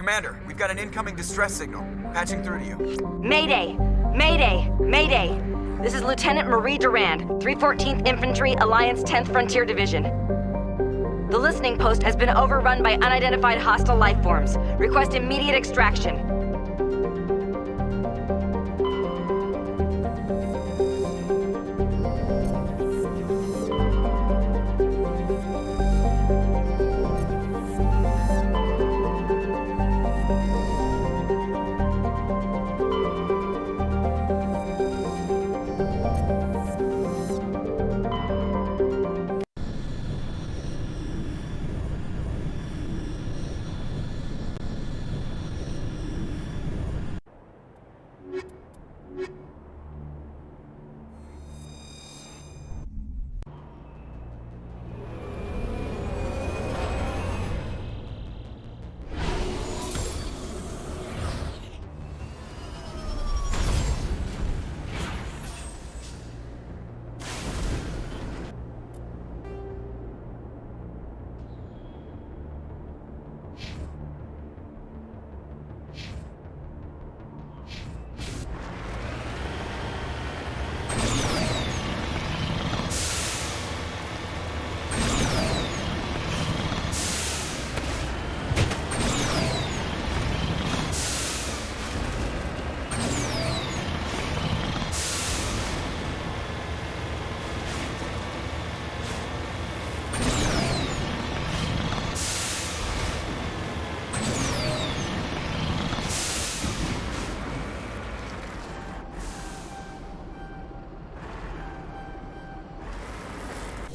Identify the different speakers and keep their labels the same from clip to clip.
Speaker 1: Commander, we've got an incoming distress signal. Patching through to you.
Speaker 2: Mayday! Mayday! Mayday! This is Lieutenant Marie Durand, 314th Infantry, Alliance 10th Frontier Division. The listening post has been overrun by unidentified hostile life forms. Request immediate extraction.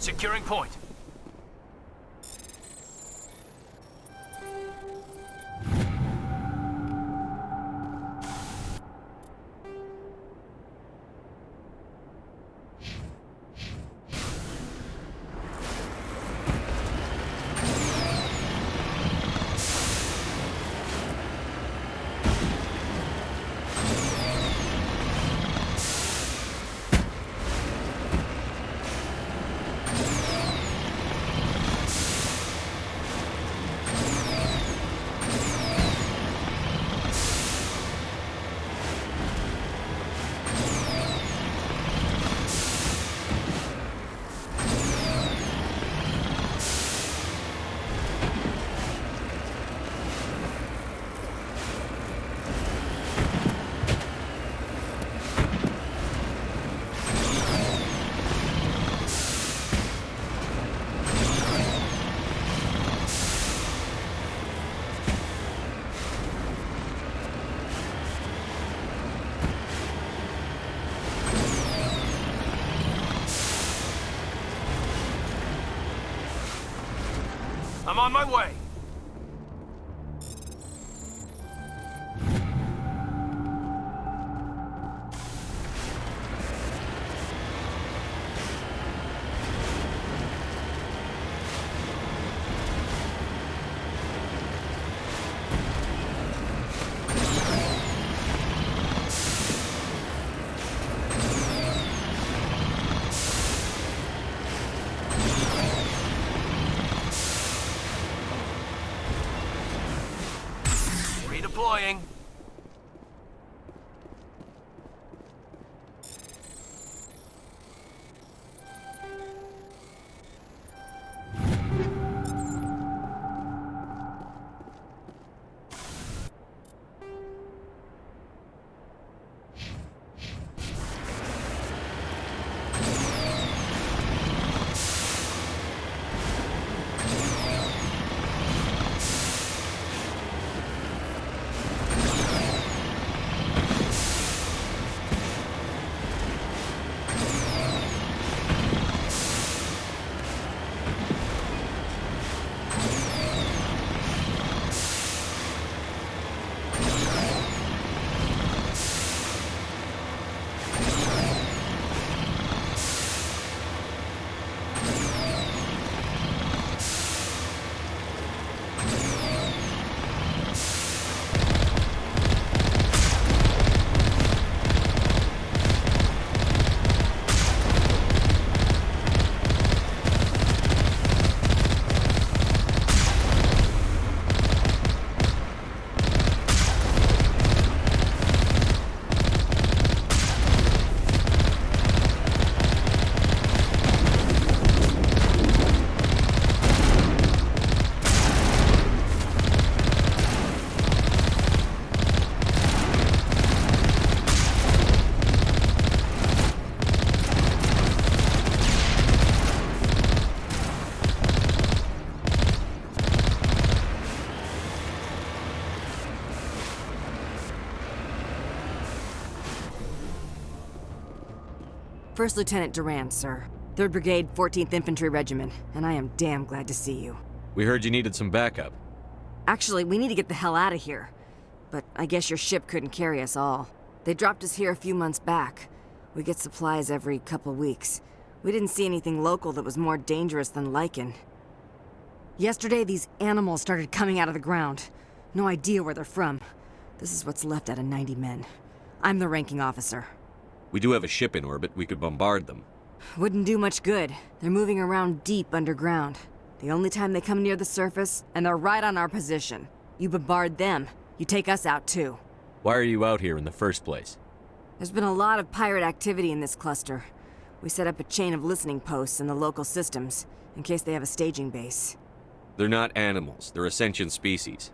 Speaker 3: Securing point.
Speaker 1: I'm on my way. Redeploying.
Speaker 2: First Lieutenant Durand, sir. 3rd Brigade, 14th Infantry Regiment, and I am damn glad to see you.
Speaker 3: We heard you needed some backup.
Speaker 2: Actually, we need to get the hell out of here. But I guess your ship couldn't carry us all. They dropped us here a few months back. We get supplies every couple weeks. We didn't see anything local that was more dangerous than lichen. Yesterday, these animals started coming out of the ground. No idea where they're from. This is what's left out of 90 men. I'm the ranking officer.
Speaker 3: We do have a ship in orbit. We could bombard them.
Speaker 2: Wouldn't do much good. They're moving around deep underground. The only time they come near the surface, and they're right on our position. You bombard them, you take us out too.
Speaker 3: Why are you out here in the first place?
Speaker 2: There's been a lot of pirate activity in this cluster. We set up a chain of listening posts in the local systems, in case they have a staging base.
Speaker 3: They're not animals. They're a sentient species.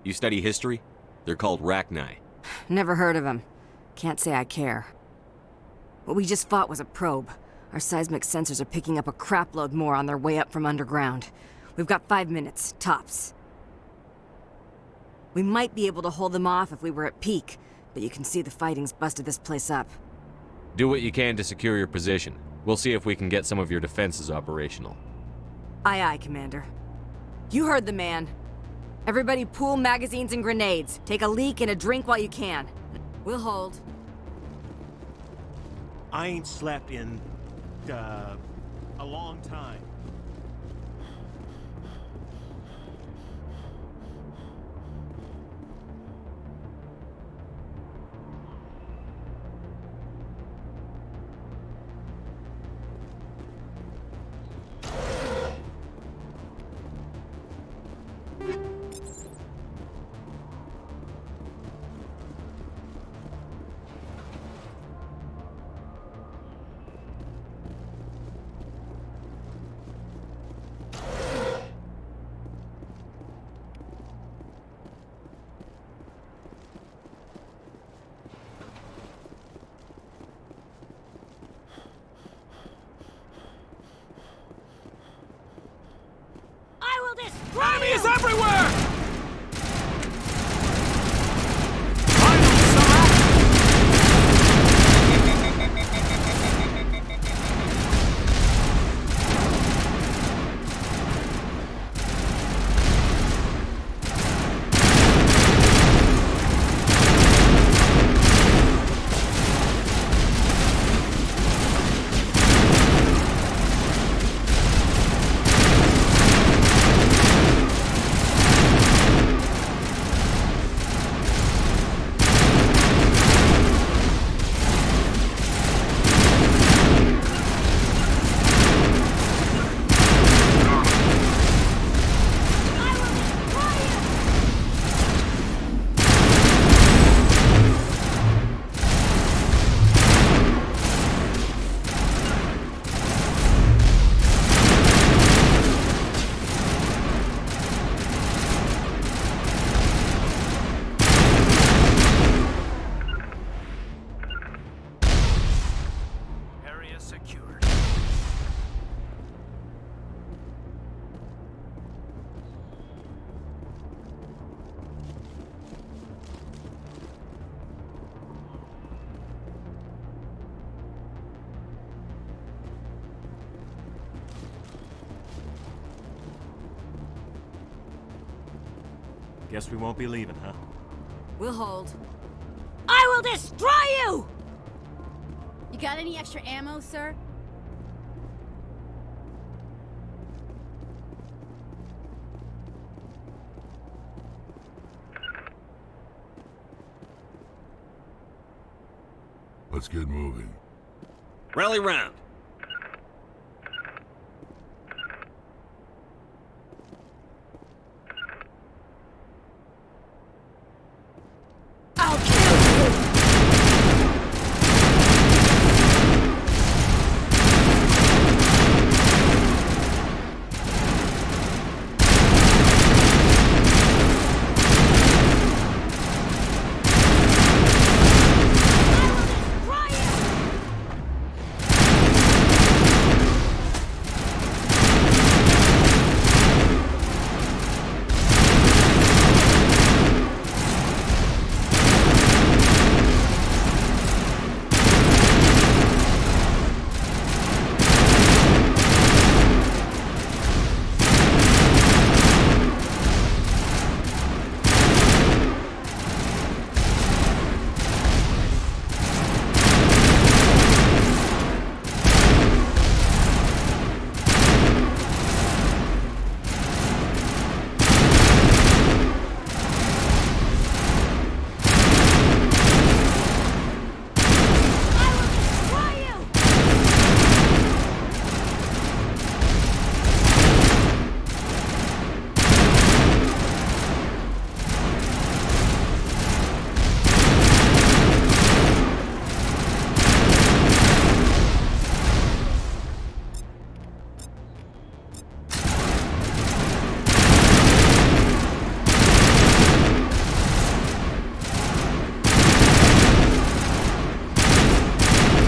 Speaker 3: You study history? They're called Rachni.
Speaker 2: Never heard of them. Can't say I care. What we just fought was a probe. Our seismic sensors are picking up a crapload more on their way up from underground. We've got 5 minutes, tops. We might be able to hold them off if we were at peak, but you can see the fighting's busted this place up.
Speaker 3: Do what you can to secure your position. We'll see if we can get some of your defenses operational.
Speaker 2: Aye, aye, Commander. You heard the man. Everybody pool magazines and grenades. Take a leak and a drink while you can. We'll hold.
Speaker 4: I ain't slept in, a long time.
Speaker 1: Enemies everywhere!
Speaker 4: Guess we won't be leaving, huh?
Speaker 2: We'll hold. I will destroy you!
Speaker 5: You got any extra ammo, sir?
Speaker 6: Let's get moving.
Speaker 3: Rally round.
Speaker 2: I'll kill you!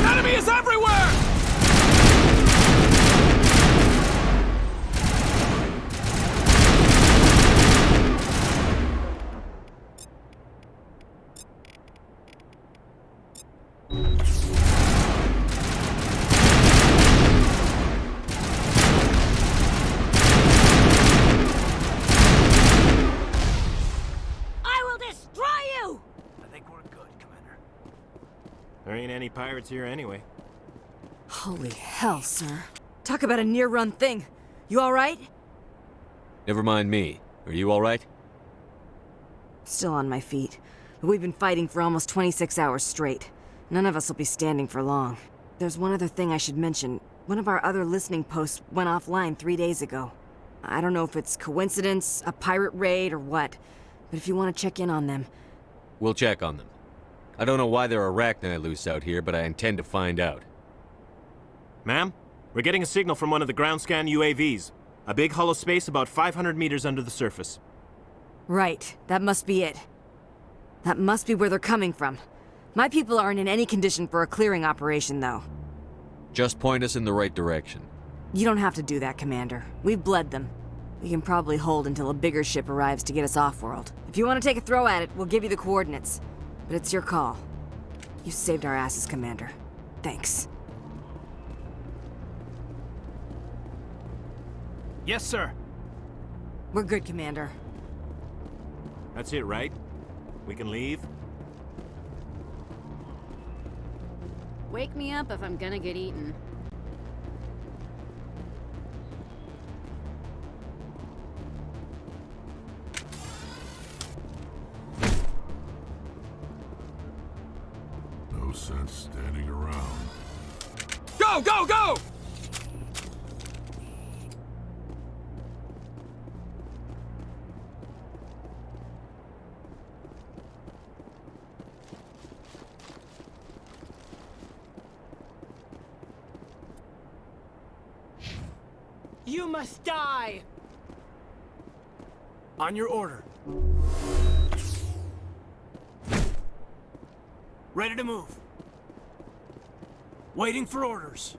Speaker 1: Enemy is everywhere!
Speaker 2: I will destroy you!
Speaker 1: I think we're good, Commander.
Speaker 4: There ain't any pirates here anyway.
Speaker 2: Holy hell, sir. Talk about a near-run thing. You alright?
Speaker 3: Never mind me. Are you alright?
Speaker 2: Still on my feet. But we've been fighting for almost 26 hours straight. None of us will be standing for long. There's one other thing I should mention. One of our other listening posts went offline 3 days ago. I don't know if it's coincidence, a pirate raid, or what. But if you want to check in on them...
Speaker 3: We'll check on them. I don't know why there are arachni loose out here, but I intend to find out.
Speaker 4: Ma'am, we're getting a signal from one of the ground scan UAVs. A big hollow space about 500 meters under the surface.
Speaker 2: Right, that must be it. That must be where they're coming from. My people aren't in any condition for a clearing operation, though.
Speaker 3: Just point us in the right direction.
Speaker 2: You don't have to do that, Commander. We've bled them. We can probably hold until a bigger ship arrives to get us off-world. If you want to take a throw at it, we'll give you the coordinates. But it's your call. You saved our asses, Commander. Thanks.
Speaker 1: Yes, sir.
Speaker 2: We're good, Commander.
Speaker 4: That's it, right? We can leave?
Speaker 5: Wake me up if I'm gonna get eaten.
Speaker 6: No sense standing around.
Speaker 1: Go, go, go!
Speaker 7: You must die!
Speaker 1: On your order. Ready to move. Waiting for orders.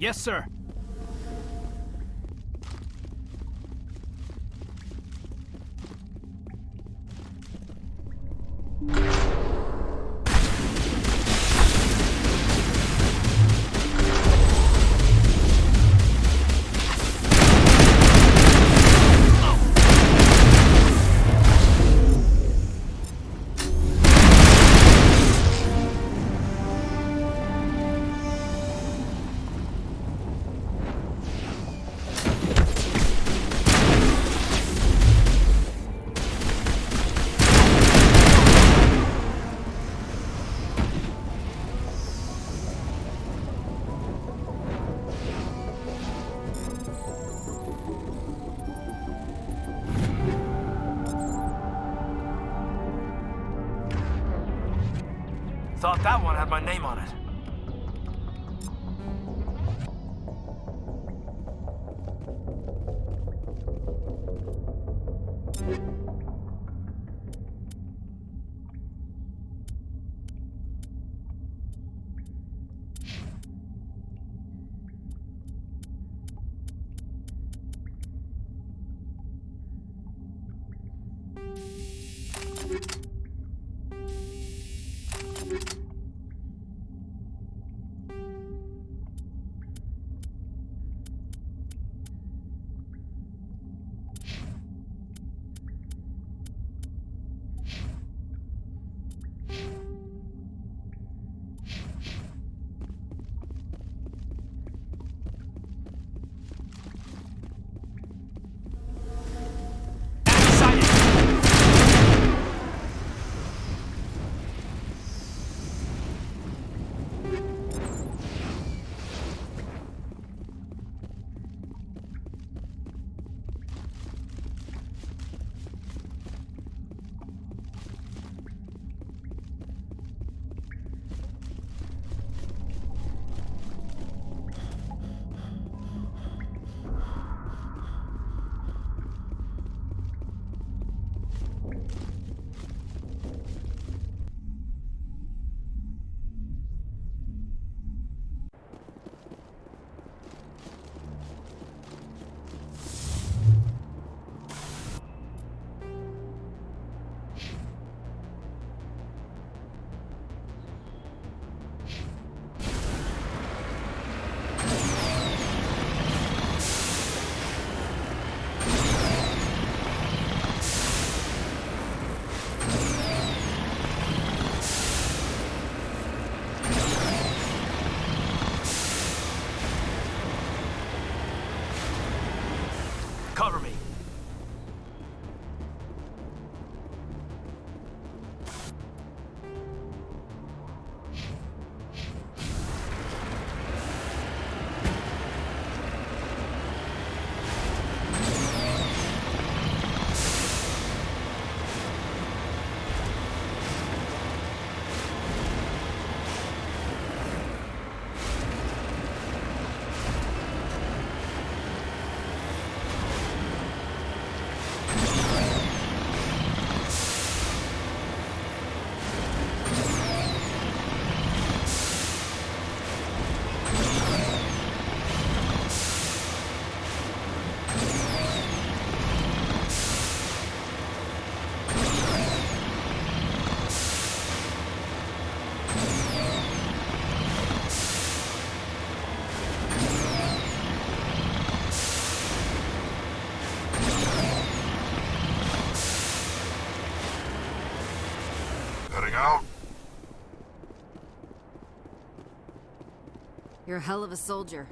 Speaker 1: Yes, sir. Thought that one had my name on it. Cover me.
Speaker 6: Heading out?
Speaker 5: You're a hell of a soldier.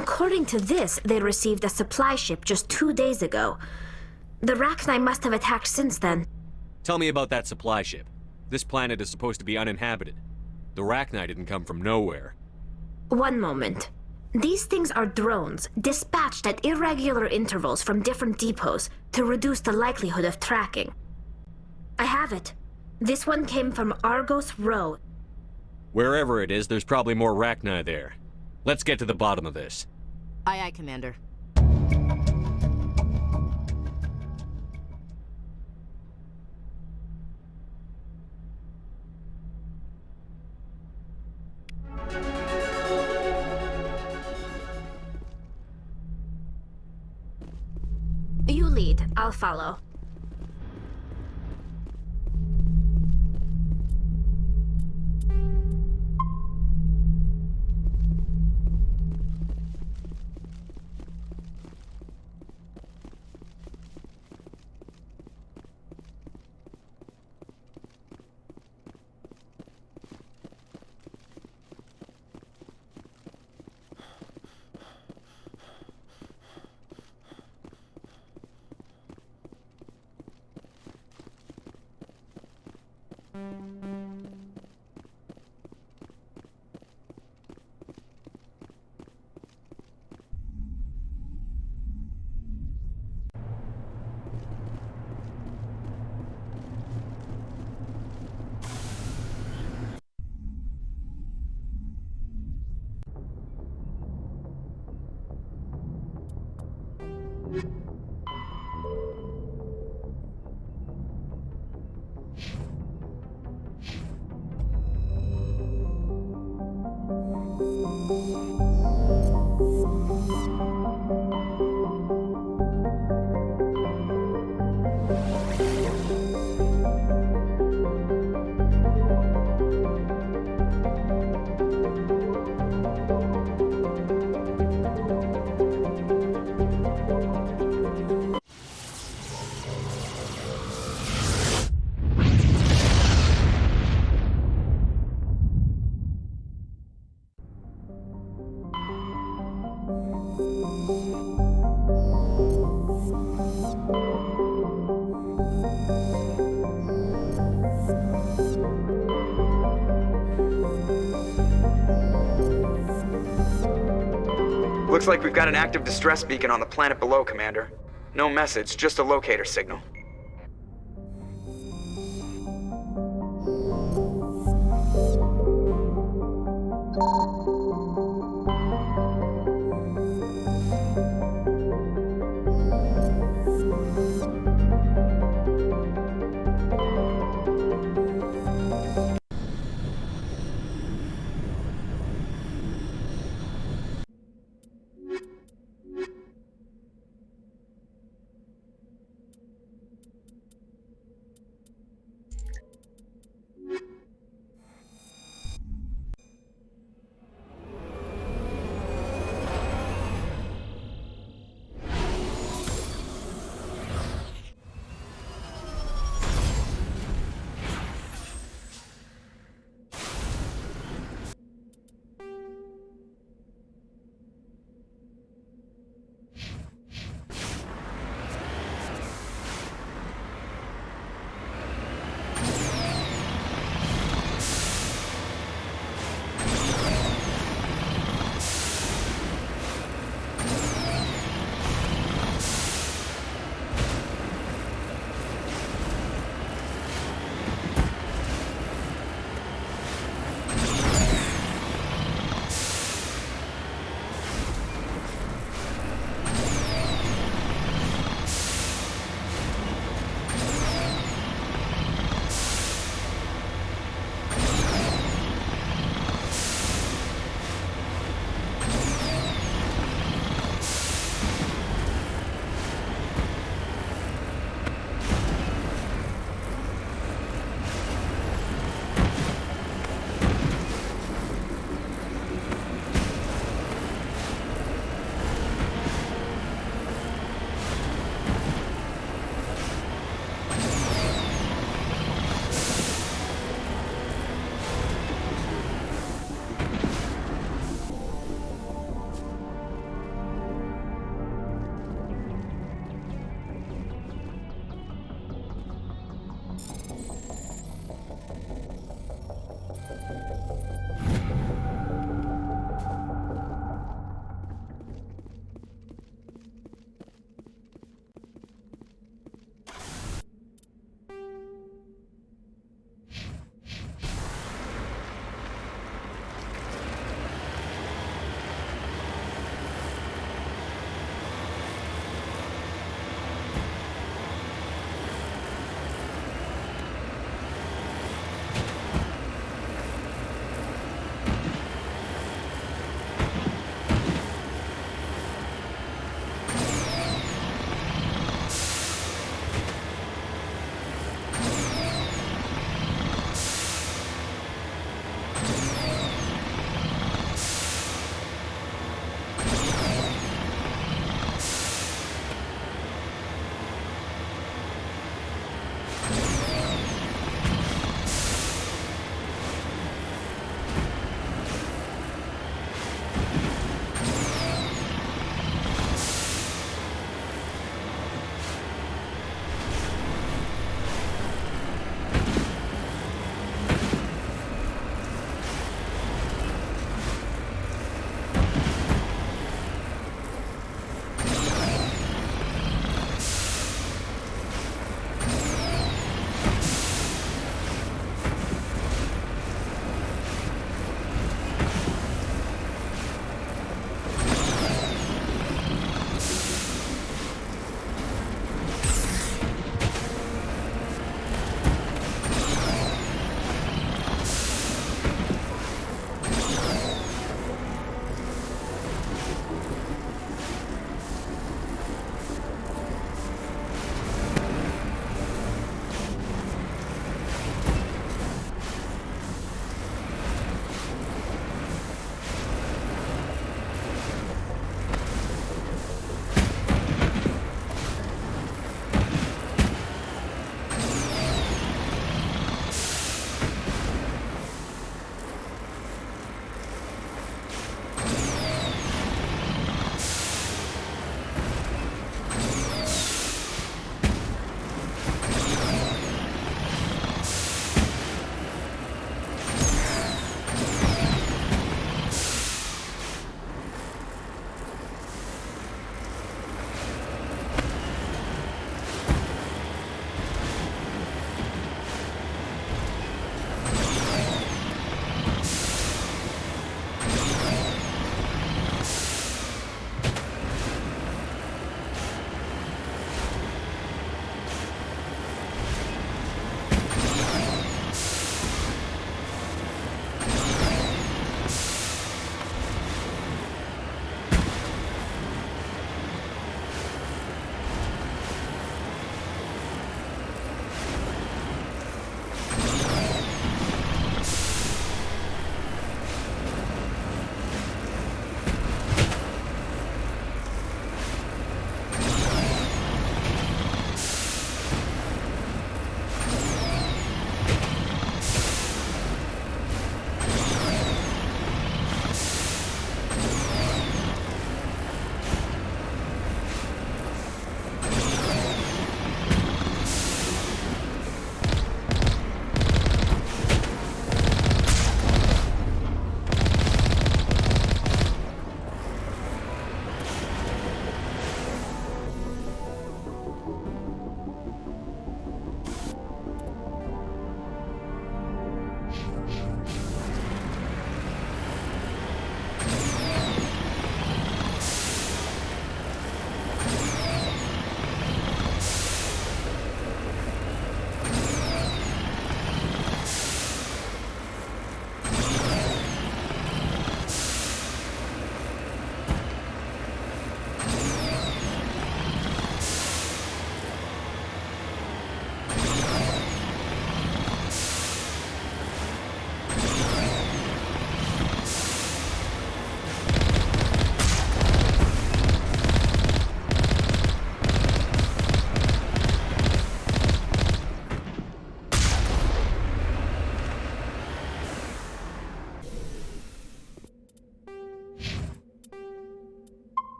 Speaker 8: According to this, they received a supply ship just 2 days ago. The Rachni must have attacked since then.
Speaker 3: Tell me about that supply ship. This planet is supposed to be uninhabited. The Rachni didn't come from nowhere.
Speaker 8: One moment. These things are drones, dispatched at irregular intervals from different depots to reduce the likelihood of tracking. I have it. This one came from Argos Row.
Speaker 3: Wherever it is, there's probably more Rachni there. Let's get to the bottom of this.
Speaker 9: Aye, aye, Commander.
Speaker 8: You lead, I'll follow.
Speaker 10: Looks like we've got an active distress beacon on the planet below, Commander. No message, just a locator signal.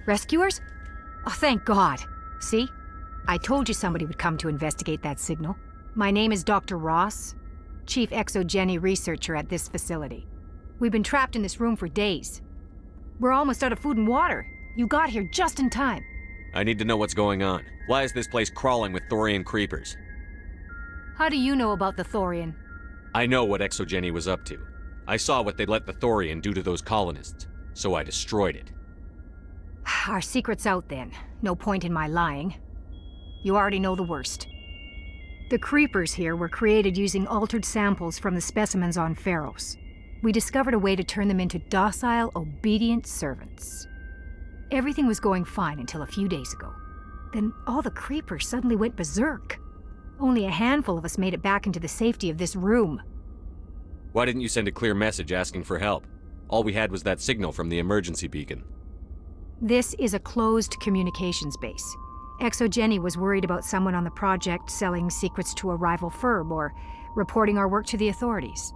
Speaker 9: Rescuers? Oh, thank God. See? I told you somebody would come to investigate that signal. My name is Dr. Ross, Chief Exogeny Researcher at this facility. We've been trapped in this room for days. We're almost out of food and water. You got here just in time.
Speaker 3: I need to know what's going on. Why is this place crawling with Thorian creepers?
Speaker 9: How do you know about the Thorian?
Speaker 3: I know what Exogeny was up to. I saw what they let the Thorian do to those colonists, so I destroyed it.
Speaker 9: Our secret's out then. No point in my lying. You already know the worst. The creepers here were created using altered samples from the specimens on Pharos. We discovered a way to turn them into docile, obedient servants. Everything was going fine until a few days ago. Then all the creepers suddenly went berserk. Only a handful of us made it back into the safety of this room.
Speaker 3: Why didn't you send a clear message asking for help? All we had was that signal from the emergency beacon.
Speaker 9: This is a closed communications base. Exogeny was worried about someone on the project selling secrets to a rival firm or reporting our work to the authorities.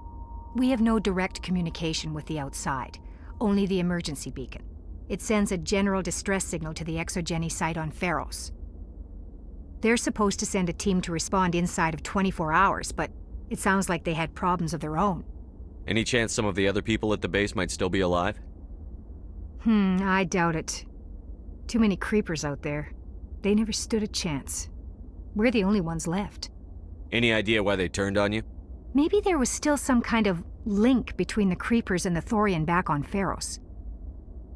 Speaker 9: We have no direct communication with the outside, only the emergency beacon. It sends a general distress signal to the Exogeny site on Pharos. They're supposed to send a team to respond inside of 24 hours, but it sounds like they had problems of their own.
Speaker 3: Any chance some of the other people at the base might still be alive?
Speaker 9: I doubt it. Too many creepers out there. They never stood a chance. We're the only ones left.
Speaker 3: Any idea why they turned on you?
Speaker 9: Maybe there was still some kind of link between the creepers and the Thorian back on Pharos.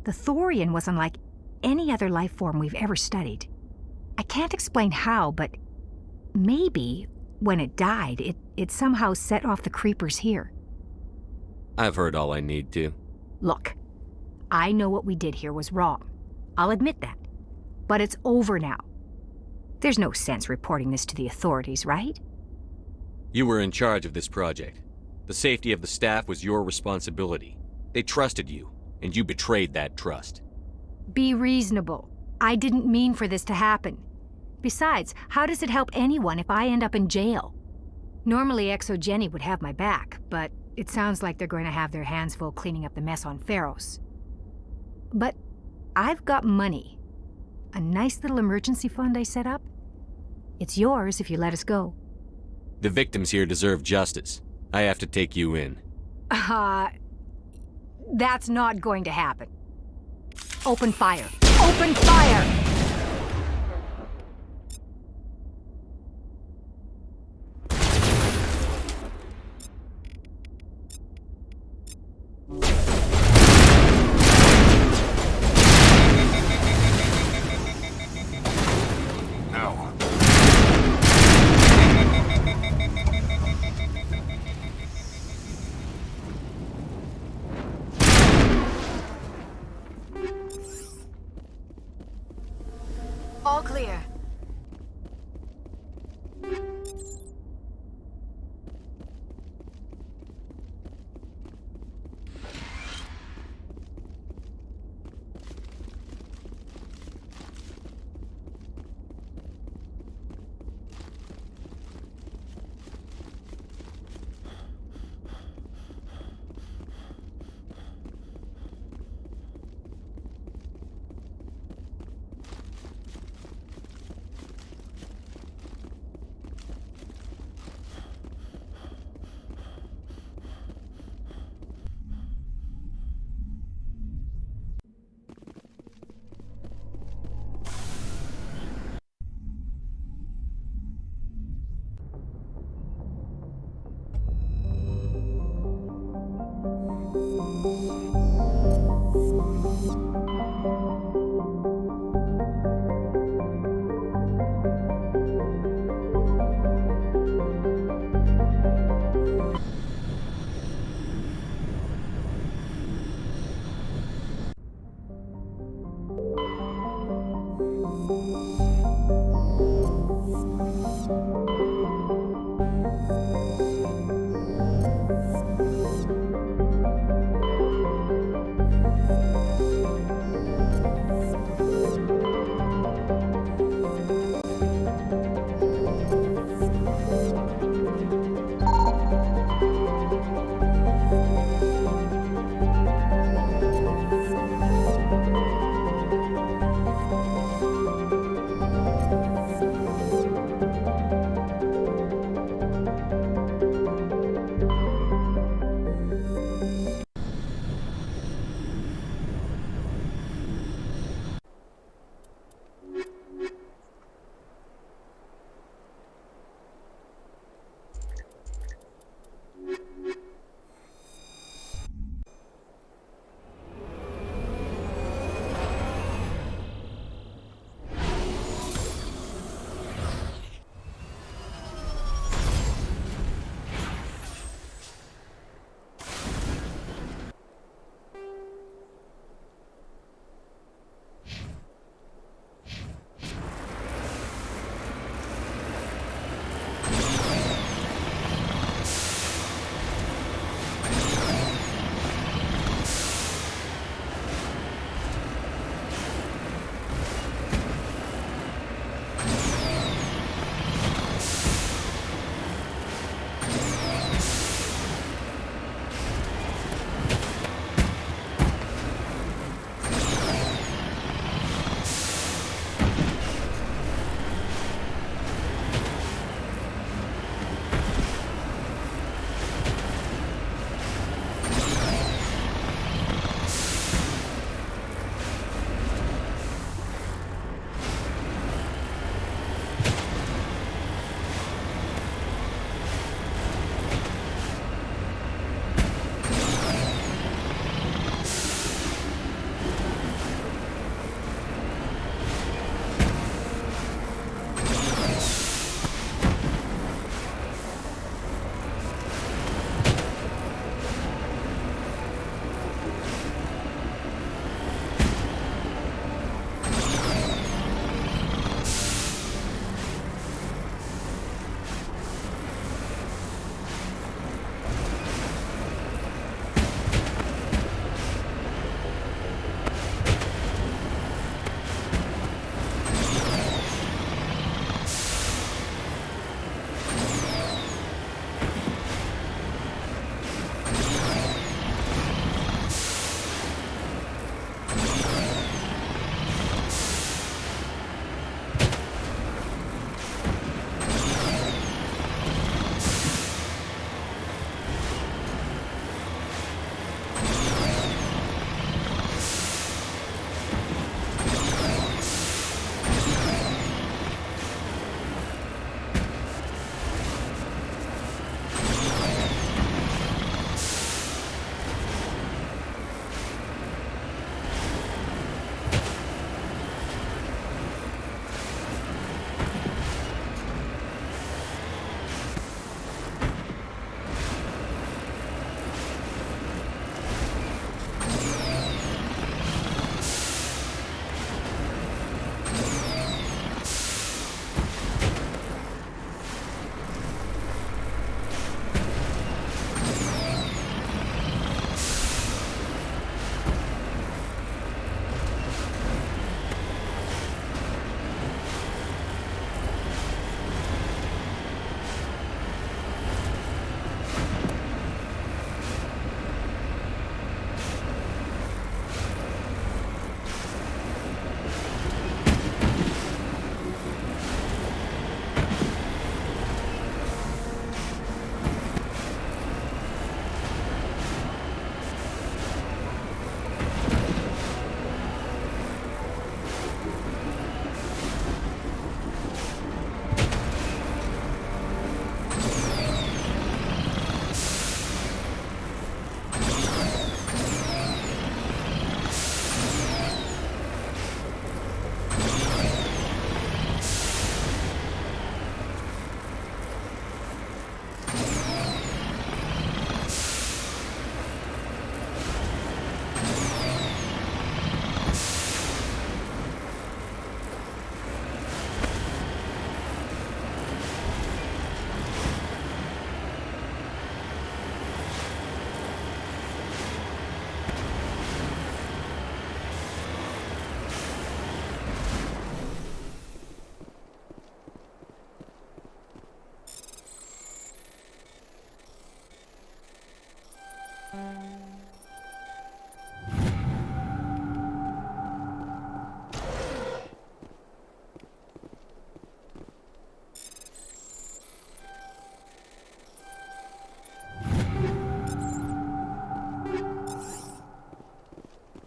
Speaker 9: The Thorian was unlike any other life form we've ever studied. I can't explain how, but maybe when it died, it somehow set off the creepers here.
Speaker 3: I've heard all I need to.
Speaker 9: Look, I know what we did here was wrong. I'll admit that. But it's over now. There's no sense reporting this to the authorities, right?
Speaker 3: You were in charge of this project. The safety of the staff was your responsibility. They trusted you, and you betrayed that trust.
Speaker 9: Be reasonable. I didn't mean for this to happen. Besides, how does it help anyone if I end up in jail? Normally Exogeny would have my back, but it sounds like they're going to have their hands full cleaning up the mess on Pharos. But I've got money. A nice little emergency fund I set up. It's yours if you let us go.
Speaker 3: The victims here deserve justice. I have to take you in.
Speaker 9: That's not going to happen. Open fire. Open fire!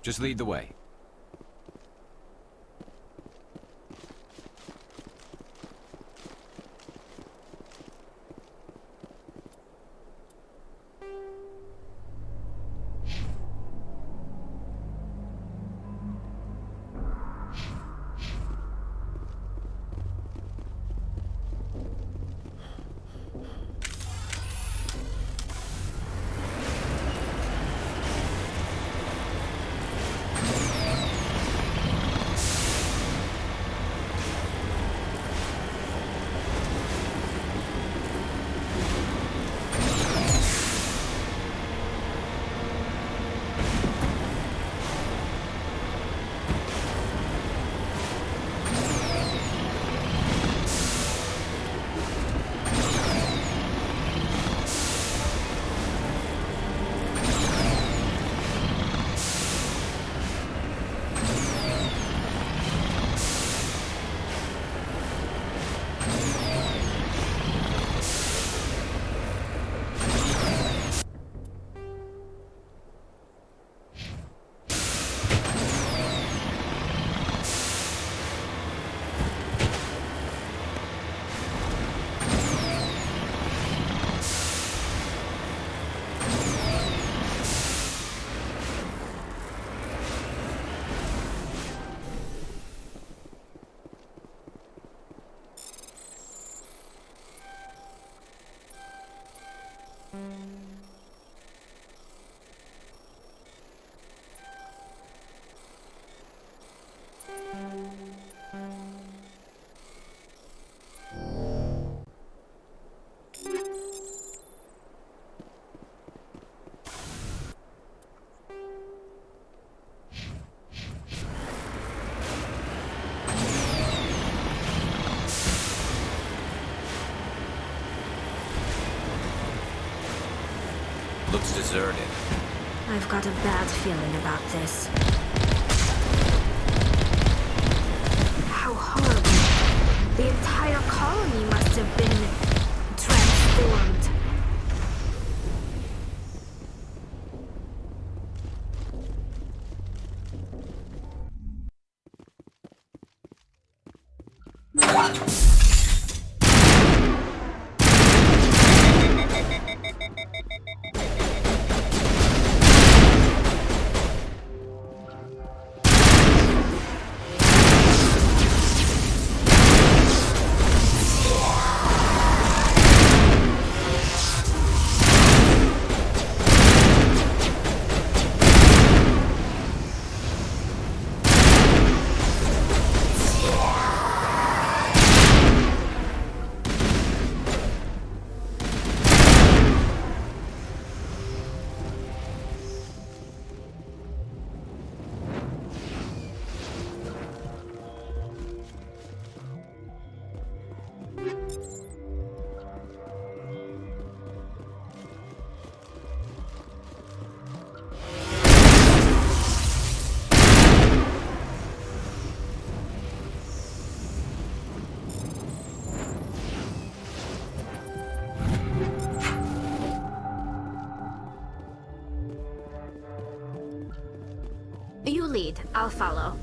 Speaker 11: Just lead the way. Looks deserted.
Speaker 8: I've got a bad feeling about this. How horrible. The entire colony must have been transformed. You lead, I'll follow.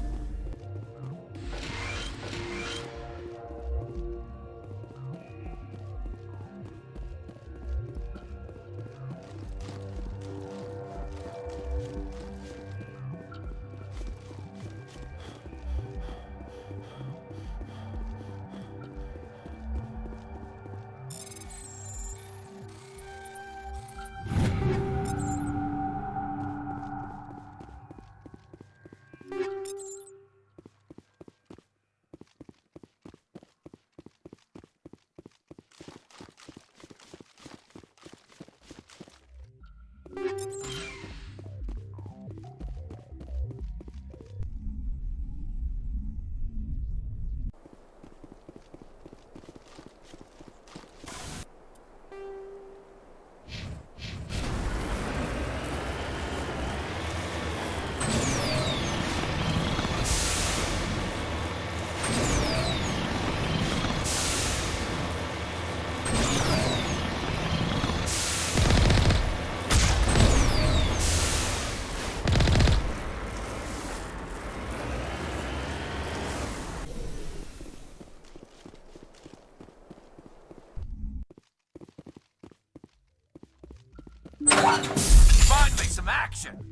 Speaker 1: Finally, some action!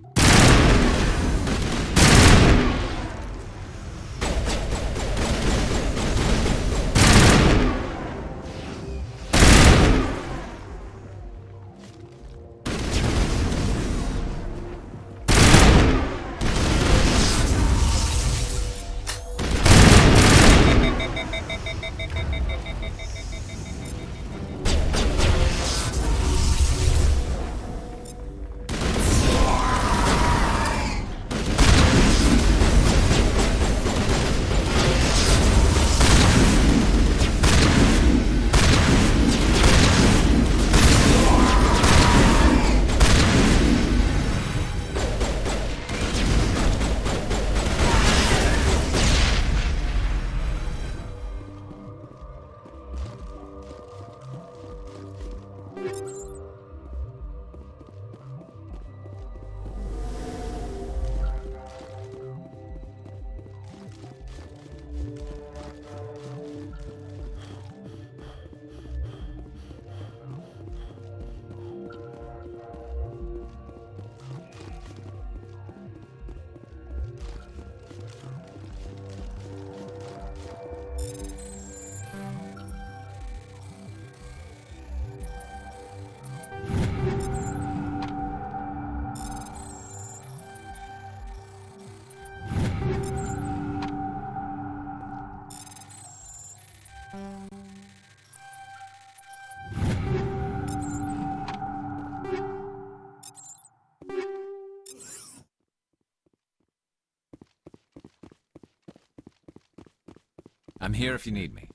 Speaker 11: I'm here if you need me.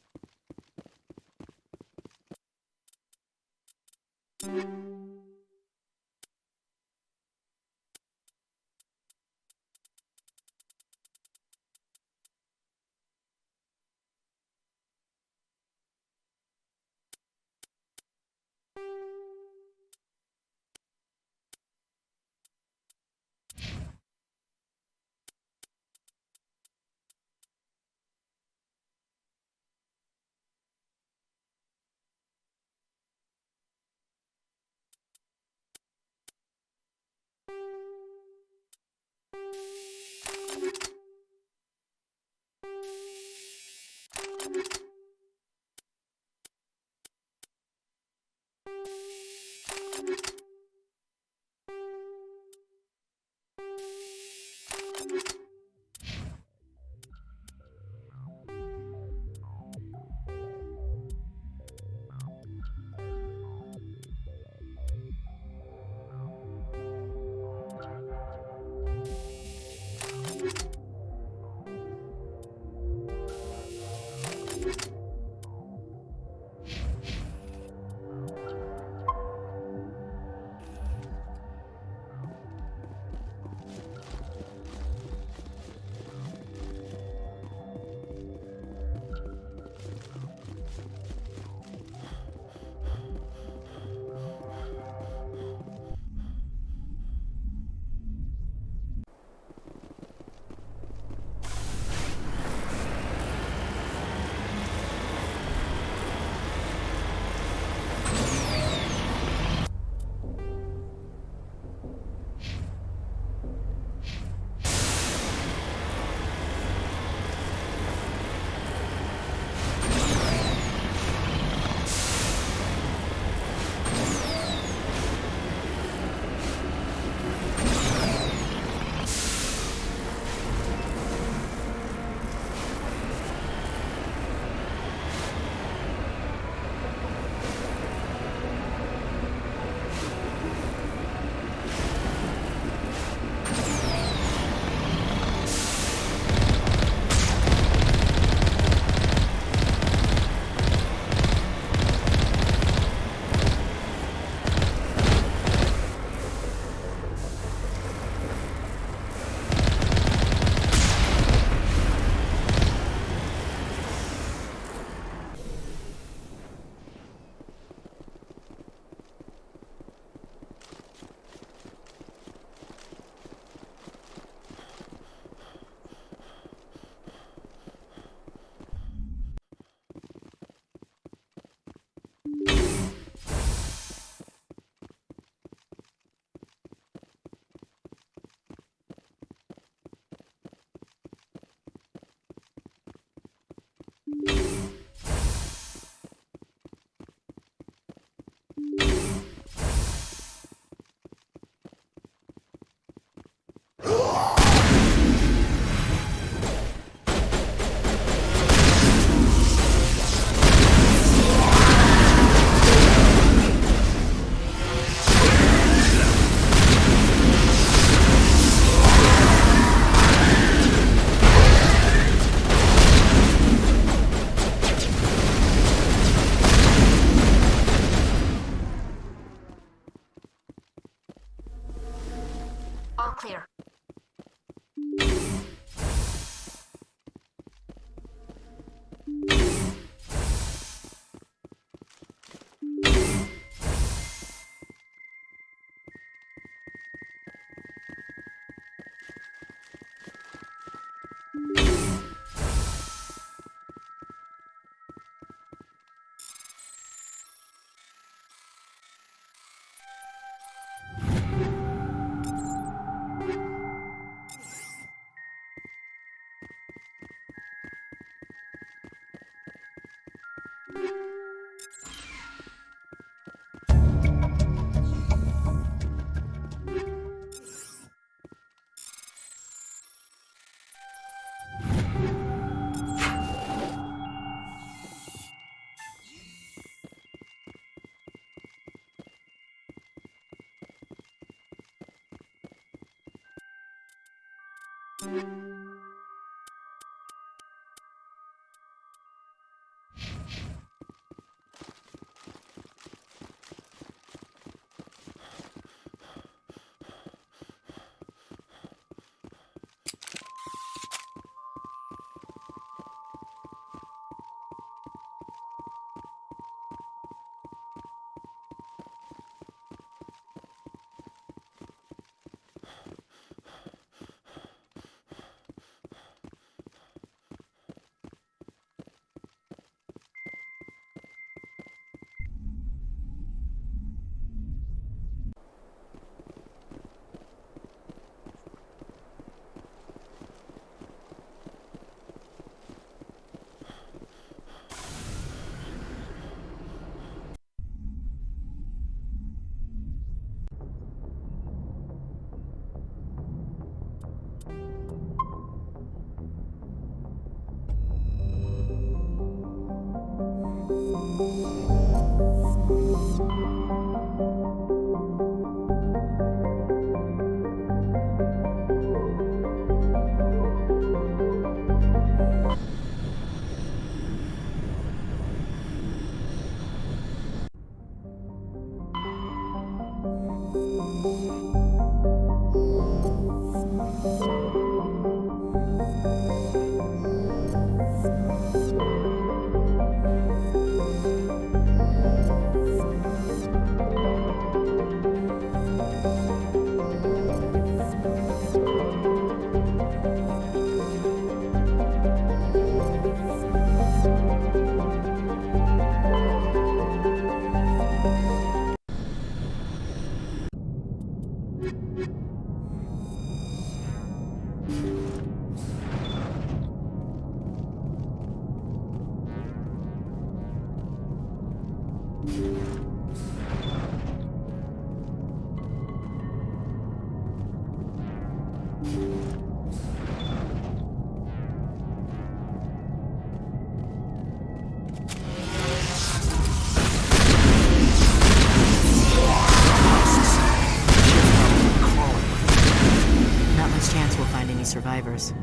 Speaker 12: Survivors.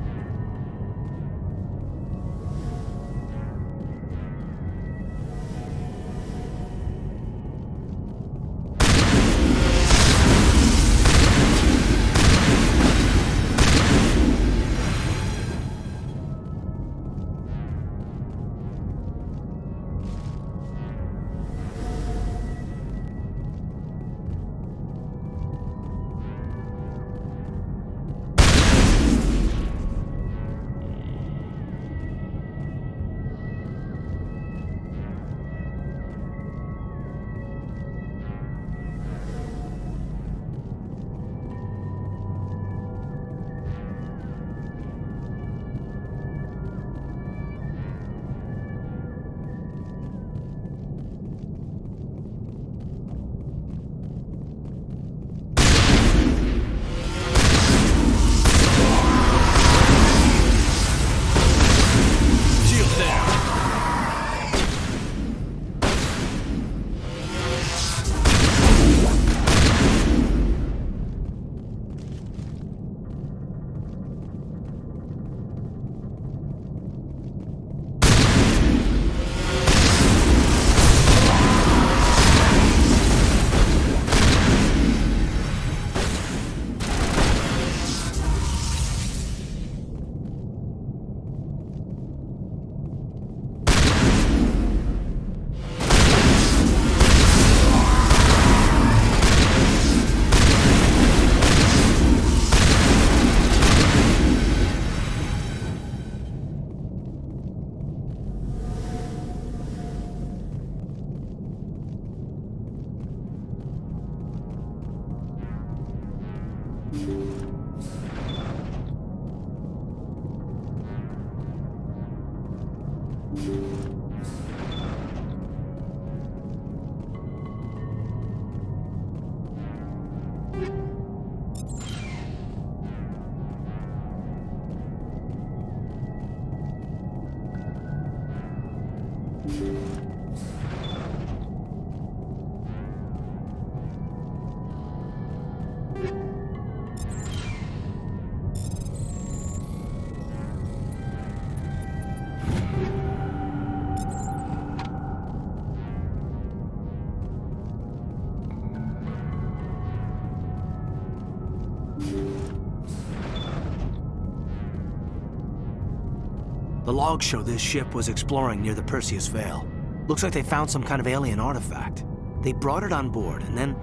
Speaker 1: The logs show this ship was exploring near the Perseus Veil. Looks like they found some kind of alien artifact. They brought it on board, and then...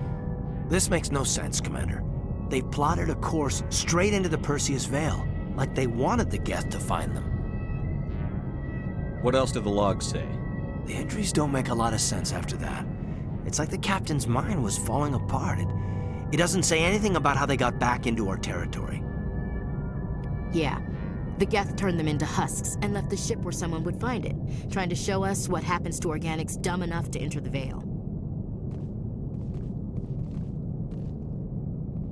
Speaker 1: This makes no sense, Commander. They plotted a course straight into the Perseus Veil, like they wanted the Geth to find them.
Speaker 3: What else do the logs say?
Speaker 1: The entries don't make a lot of sense after that. It's like the captain's mind was falling apart. It doesn't say anything about how they got back into our territory.
Speaker 12: Yeah. The Geth turned them into husks and left the ship where someone would find it, trying to show us what happens to organics dumb enough to enter the Veil.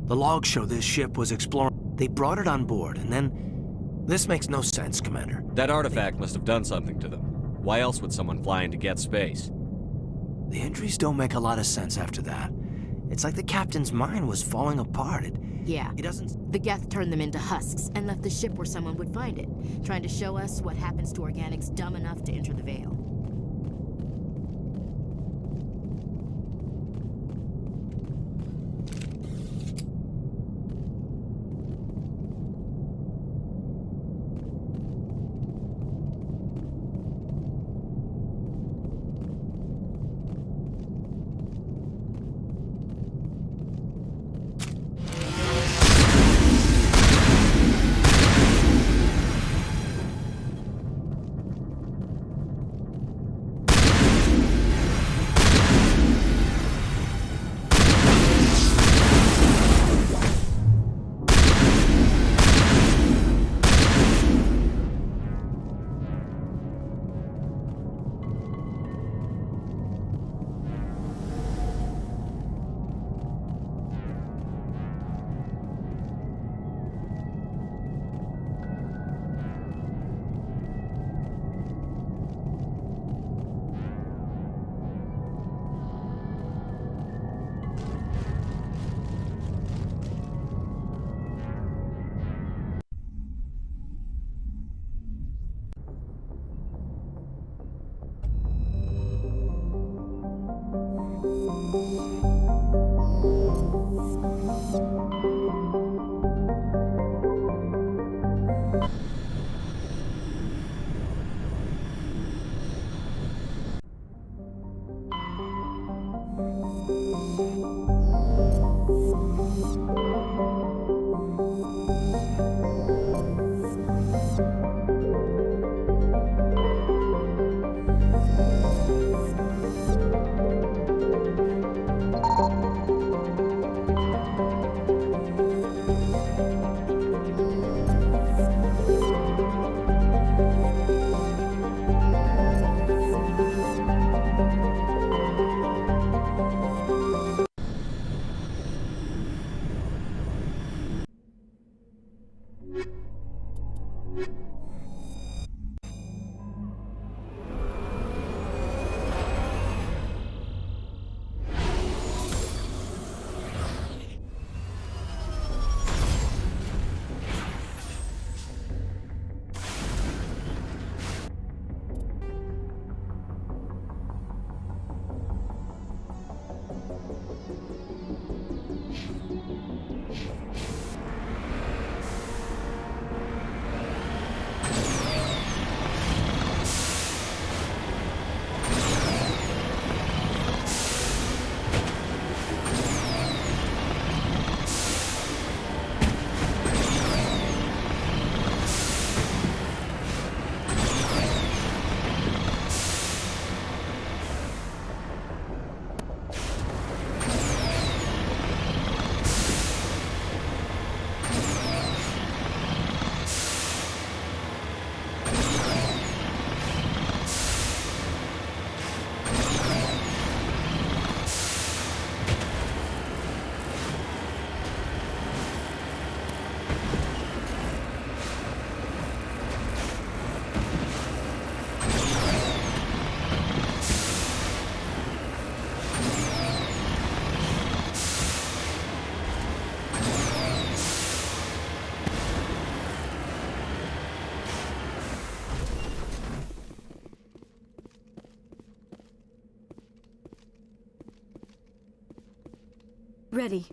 Speaker 1: The logs show this ship was exploring. They brought it on board, and then... This makes no sense, Commander.
Speaker 3: That artifact must have done something to them. Why else would someone fly into Geth space?
Speaker 1: The entries don't make a lot of sense after that. It's like the captain's mind was falling apart.
Speaker 12: Yeah.
Speaker 1: It doesn't...
Speaker 12: The Geth turned them into husks and left the ship where someone would find it, trying to show us what happens to organics dumb enough to enter the Veil. Ready.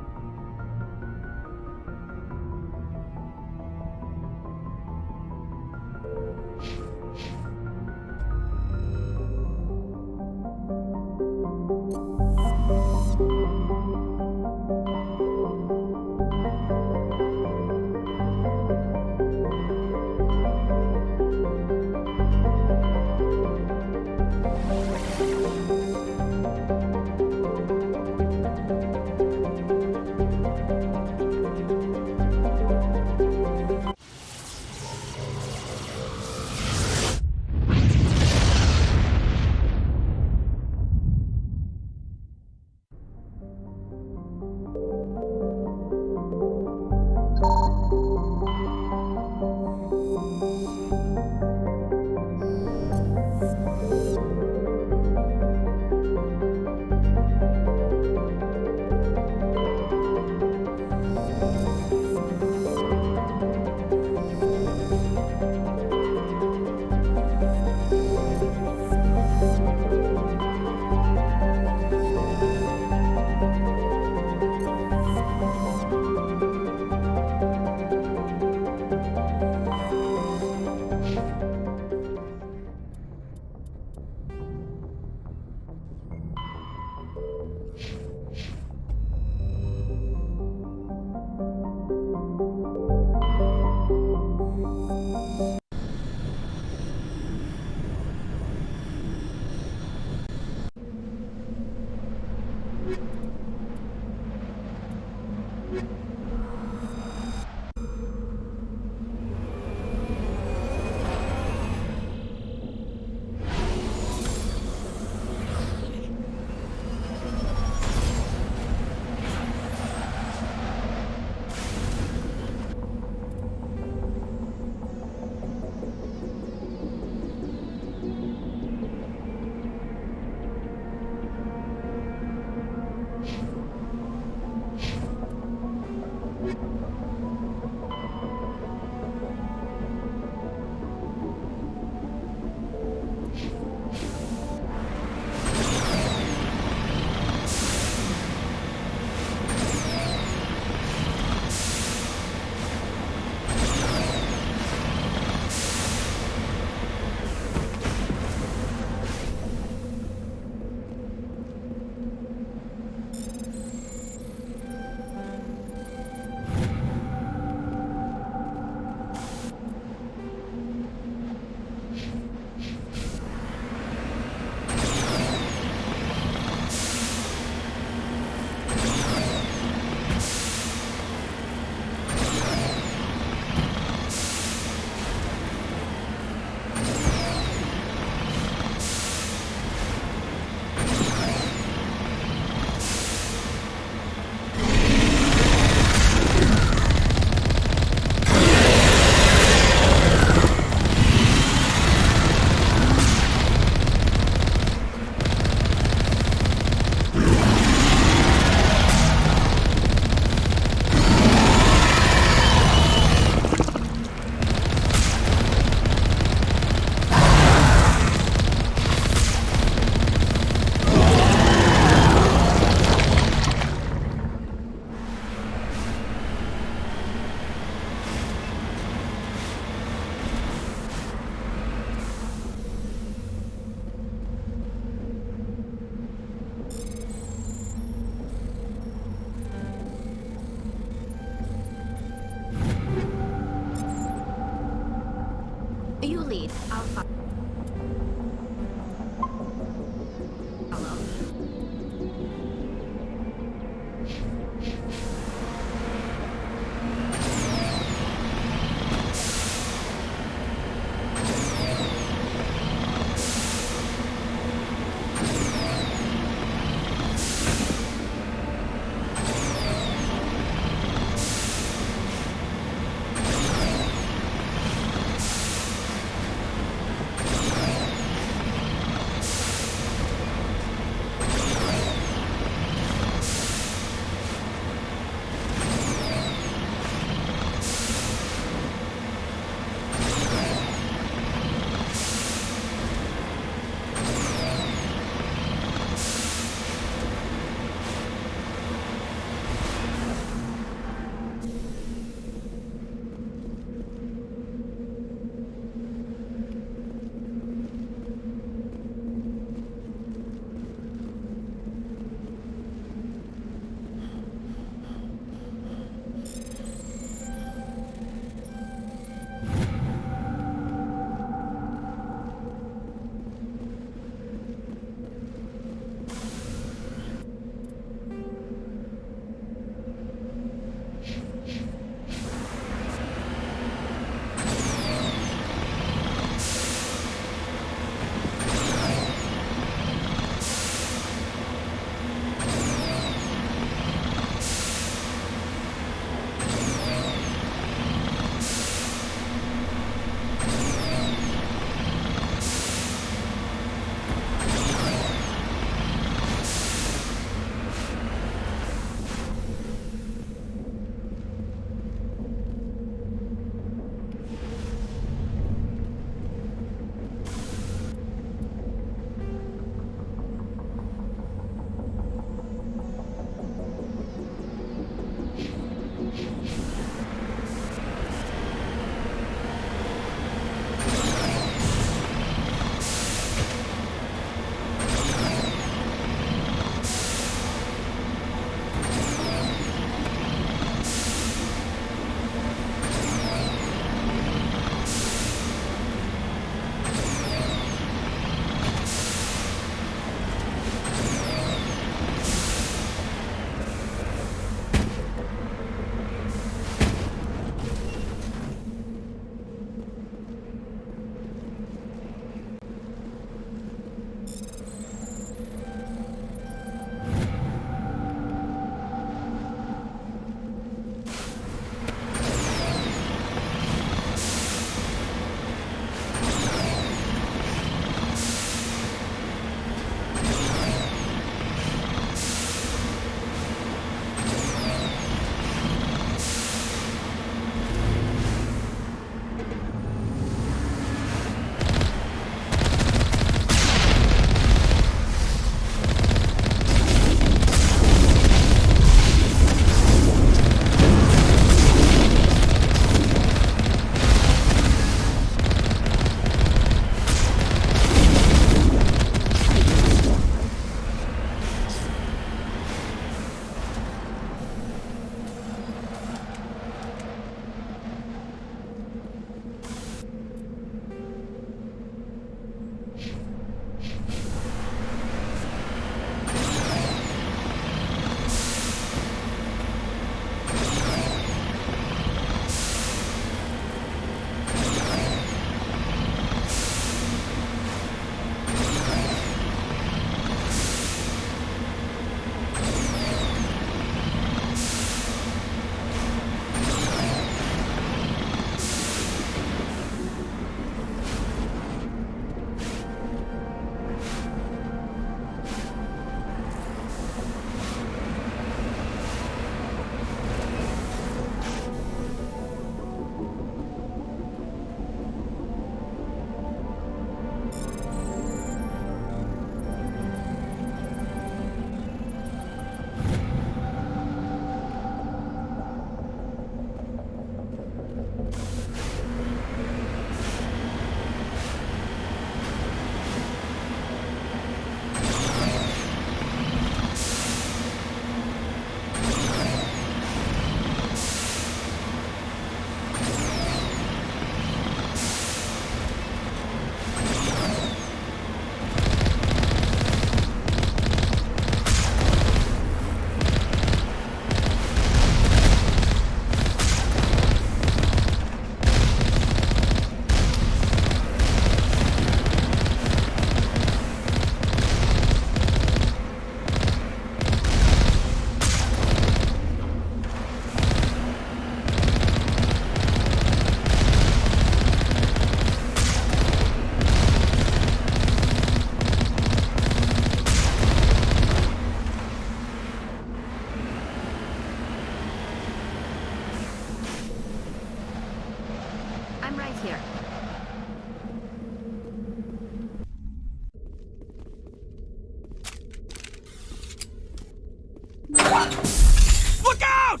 Speaker 3: Look out!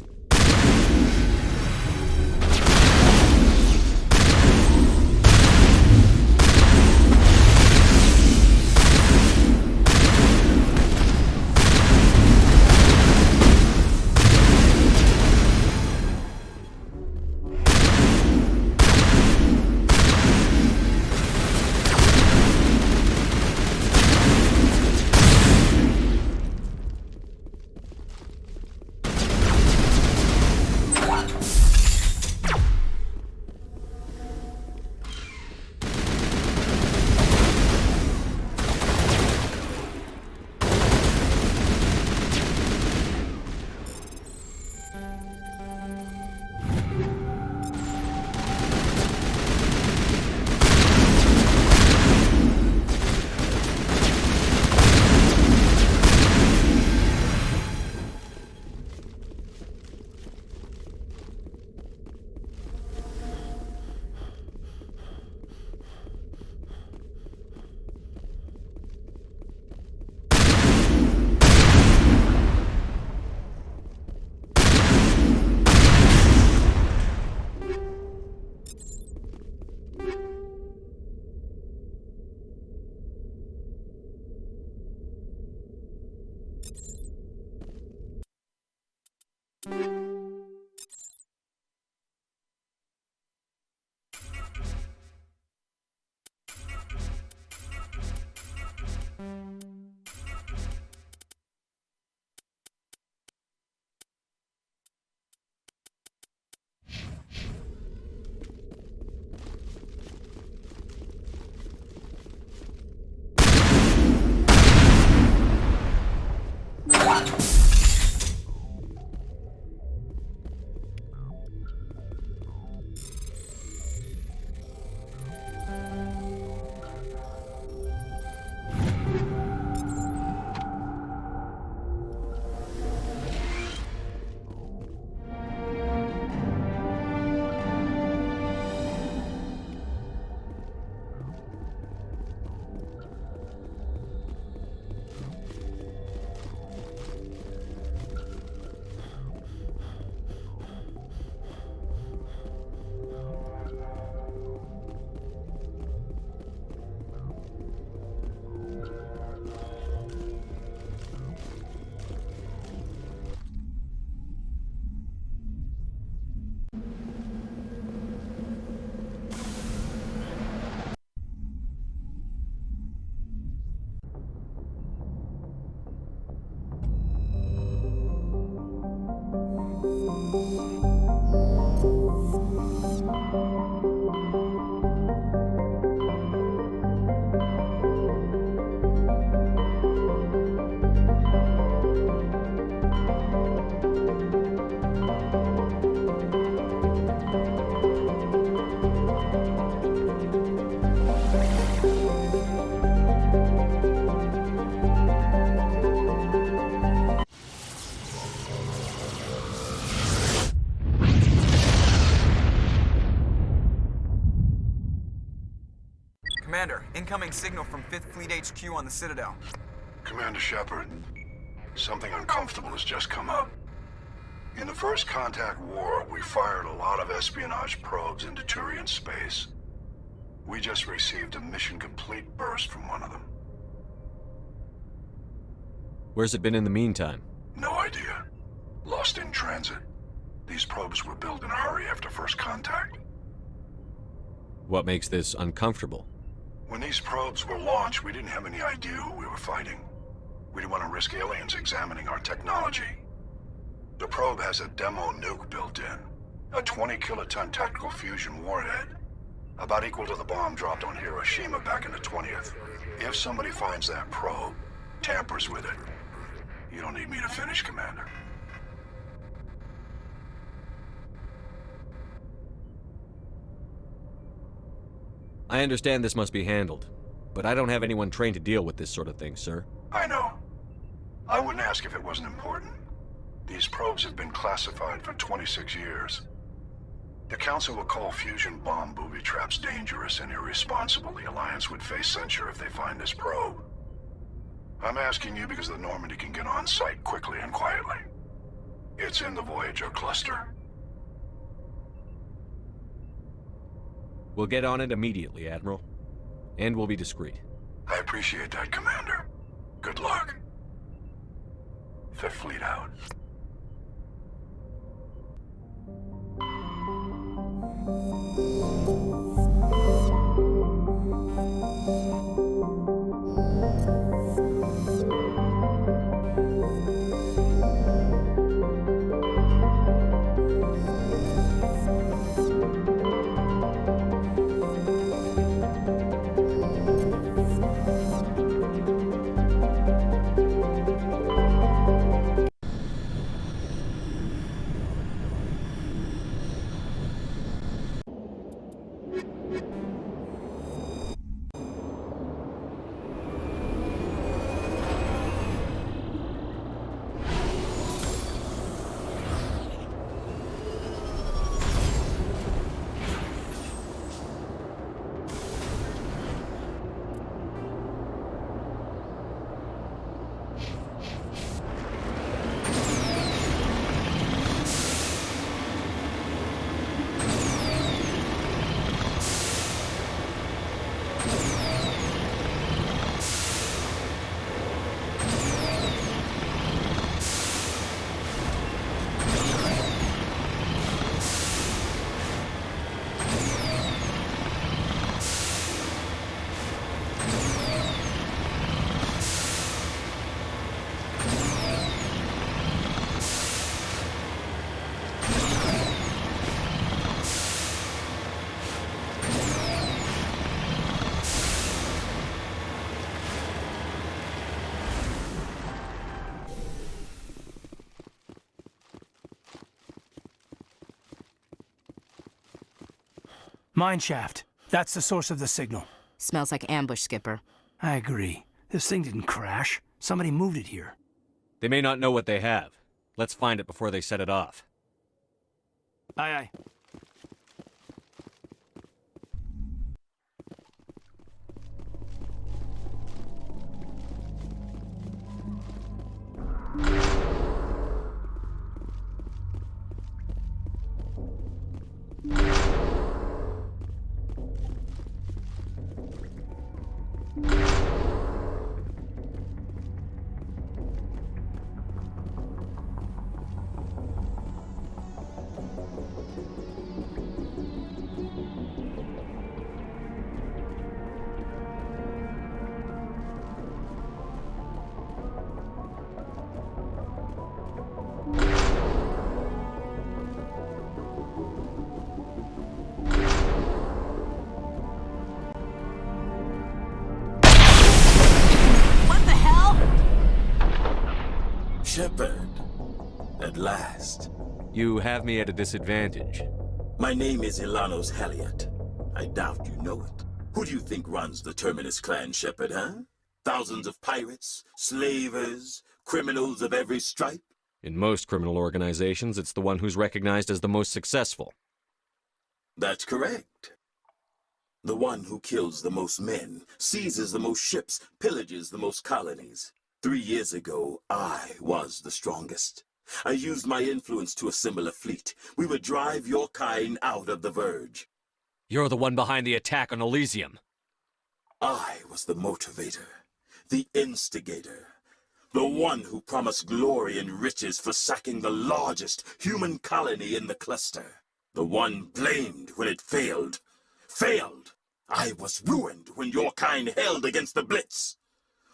Speaker 10: Commander, incoming signal from 5th Fleet HQ on the Citadel.
Speaker 6: Commander Shepard, something uncomfortable has just come up. In the First Contact War, we fired a lot of espionage probes into Turian space. We just received a mission complete burst from one of them.
Speaker 3: Where's it been in the meantime?
Speaker 6: No idea. Lost in transit. These probes were built in a hurry after First Contact.
Speaker 3: What makes this uncomfortable?
Speaker 6: When these probes were launched, we didn't have any idea who we were fighting. We didn't want to risk aliens examining our technology. The probe has a demo nuke built in. A 20-kiloton tactical fusion warhead. About equal to the bomb dropped on Hiroshima back in the 20th. If somebody finds that probe, tampers with it, you don't need me to finish, Commander.
Speaker 3: I understand this must be handled, but I don't have anyone trained to deal with this sort of thing, sir.
Speaker 6: I know. I wouldn't ask if it wasn't important. These probes have been classified for 26 years. The Council will call fusion bomb booby traps dangerous and irresponsible. The Alliance would face censure if they find this probe. I'm asking you because the Normandy can get on site quickly and quietly. It's in the Voyager cluster.
Speaker 3: We'll get on it immediately, Admiral. And we'll be discreet.
Speaker 6: I appreciate that, Commander. Good luck. Fifth Fleet out.
Speaker 1: Mine shaft. That's the source of the signal.
Speaker 12: Smells like ambush, Skipper.
Speaker 1: I agree. This thing didn't crash. Somebody moved it here.
Speaker 3: They may not know what they have. Let's find it before they set it off.
Speaker 1: Aye, aye.
Speaker 13: Shepard, at last.
Speaker 3: You have me at a disadvantage.
Speaker 13: My name is Ilanos Halliot. I doubt you know it. Who do you think runs the Terminus clan, Shepard, huh? Thousands of pirates, slavers, criminals of every stripe?
Speaker 3: In most criminal organizations, it's the one who's recognized as the most successful.
Speaker 13: That's correct. The one who kills the most men, seizes the most ships, pillages the most colonies. 3 years ago, I was the strongest. I used my influence to assemble a fleet. We would drive your kind out of the Verge.
Speaker 3: You're the one behind the attack on Elysium.
Speaker 13: I was the motivator, the instigator, the one who promised glory and riches for sacking the largest human colony in the cluster. The one blamed when it failed. Failed! I was ruined when your kind held against the Blitz.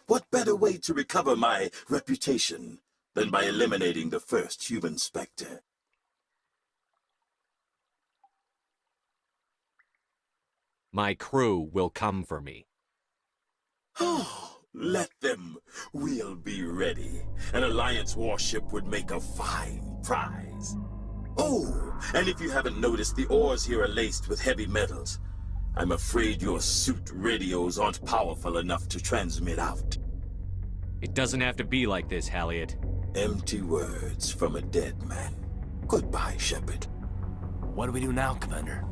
Speaker 13: What better way to recover my reputation than by eliminating the first human Spectre?
Speaker 3: My crew will come for me.
Speaker 13: Oh, let them. We'll be ready. An Alliance warship would make a fine prize. Oh, and if you haven't noticed, the ores here are laced with heavy metals. I'm afraid your suit radios aren't powerful enough to transmit out.
Speaker 3: It doesn't have to be like this, Halliot.
Speaker 13: Empty words from a dead man. Goodbye, Shepard.
Speaker 1: What do we do now, Commander?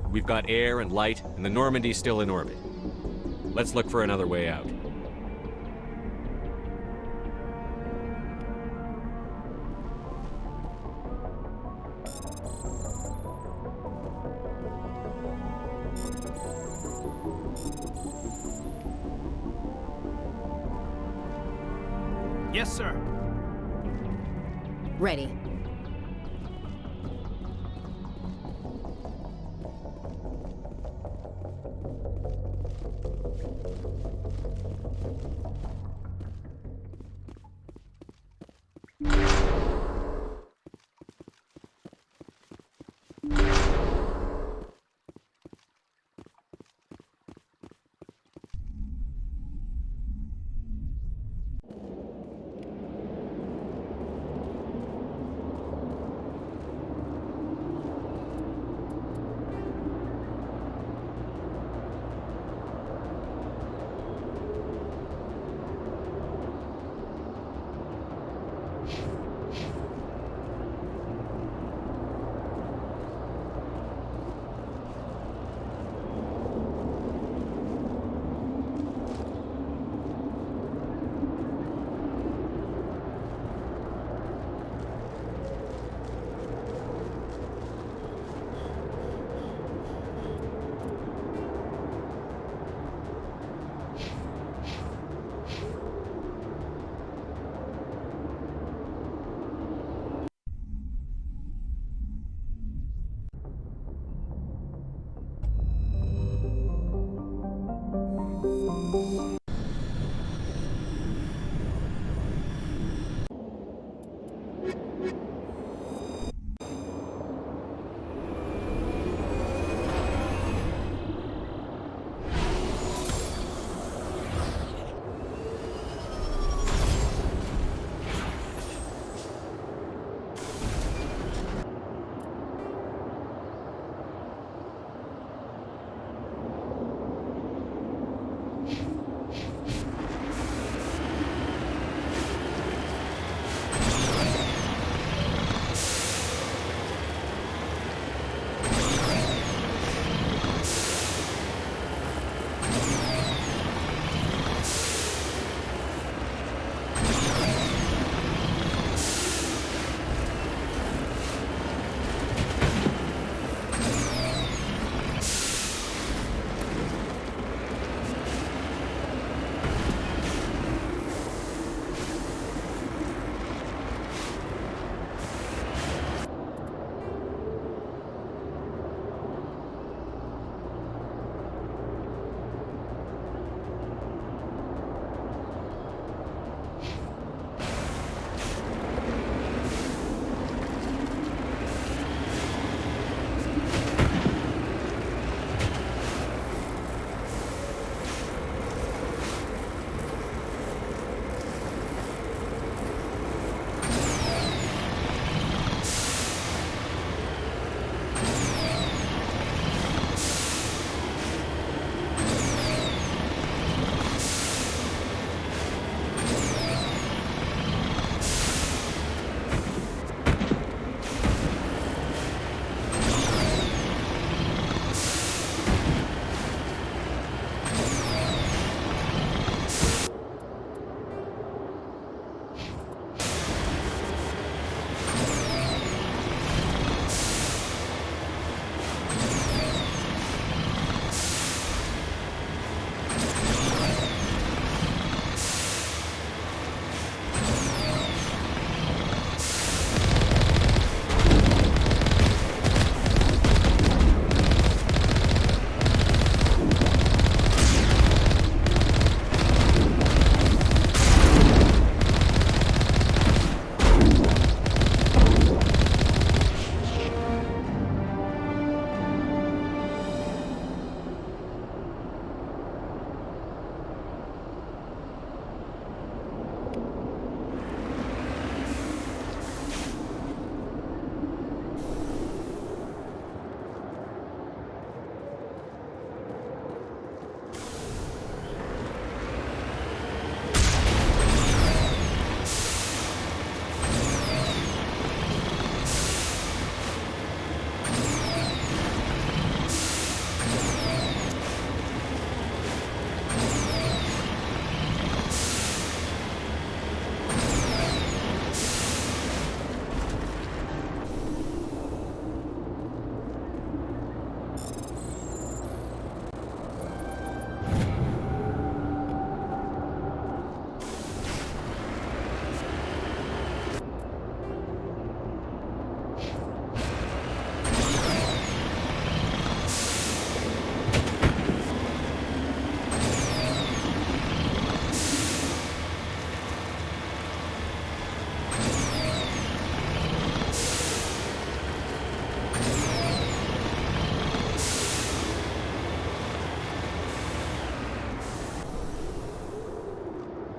Speaker 3: We've got air and light, and the Normandy's still in orbit. Let's look for another way out.
Speaker 1: Yes, sir.
Speaker 12: Ready.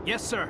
Speaker 1: Yes, sir.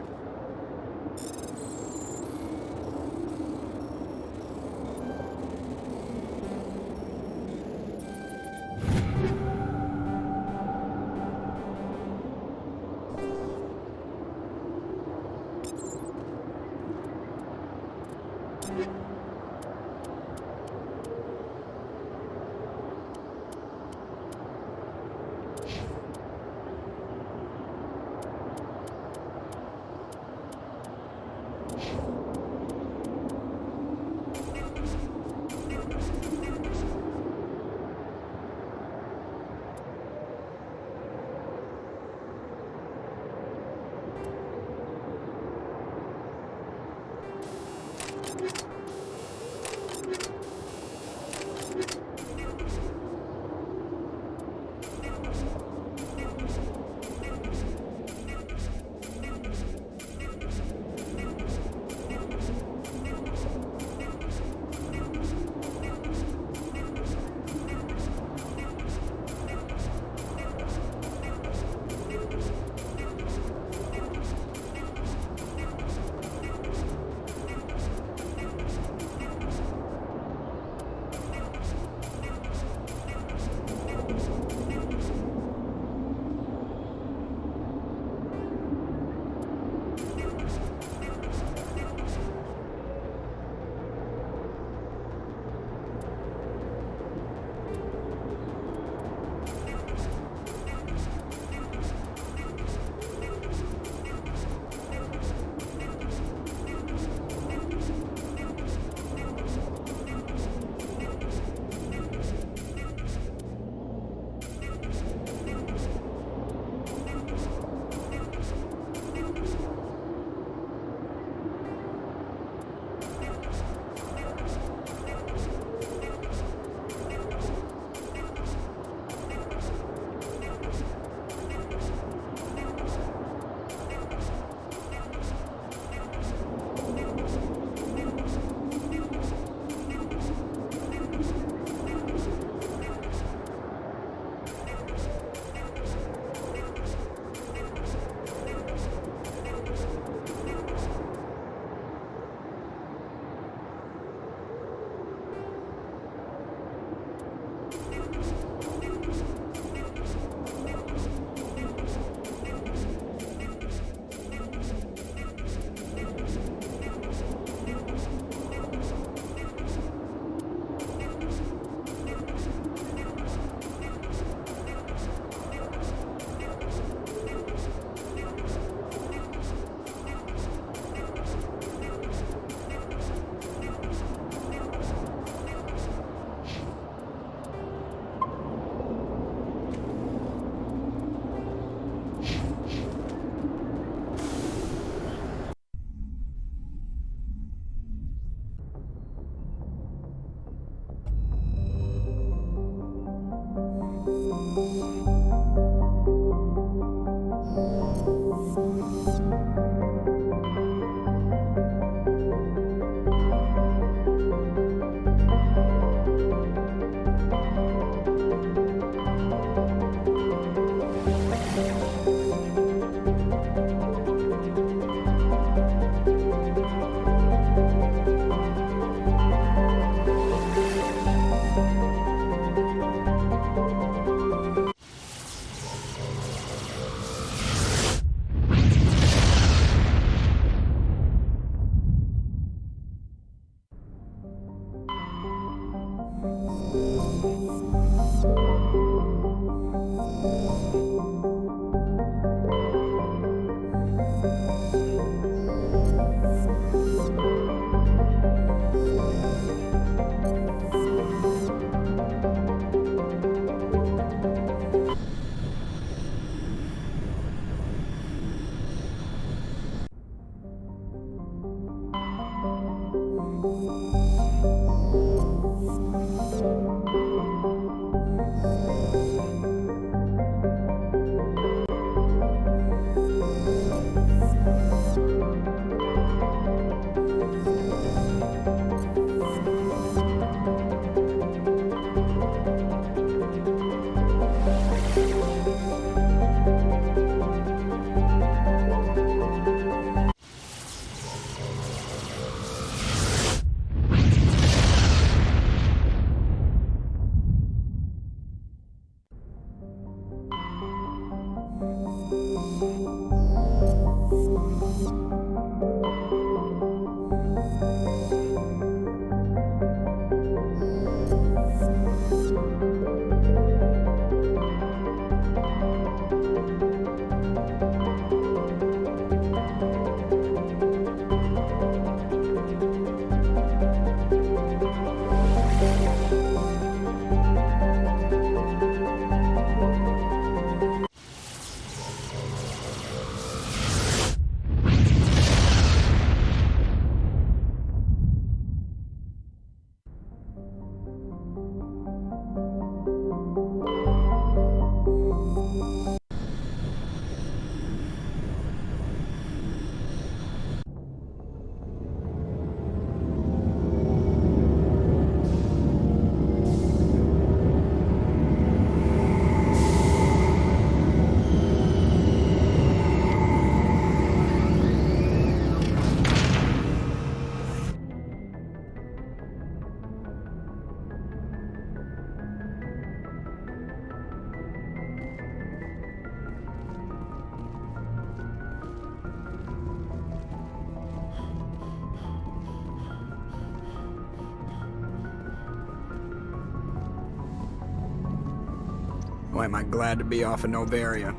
Speaker 14: Boy, am I glad to be off of Novaria.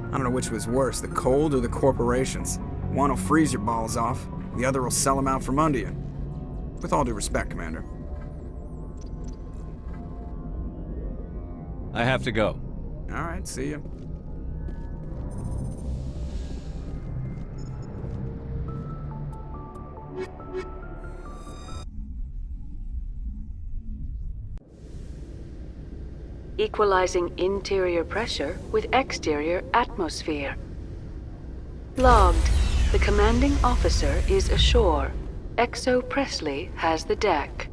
Speaker 14: I don't know which was worse, the cold or the corporations. One will freeze your balls off, the other will sell them out from under you. With all due respect, Commander.
Speaker 3: I have to go.
Speaker 14: All right, see you.
Speaker 15: Equalizing interior pressure with exterior atmosphere. Logged. The commanding officer is ashore. Exo Presley has the deck.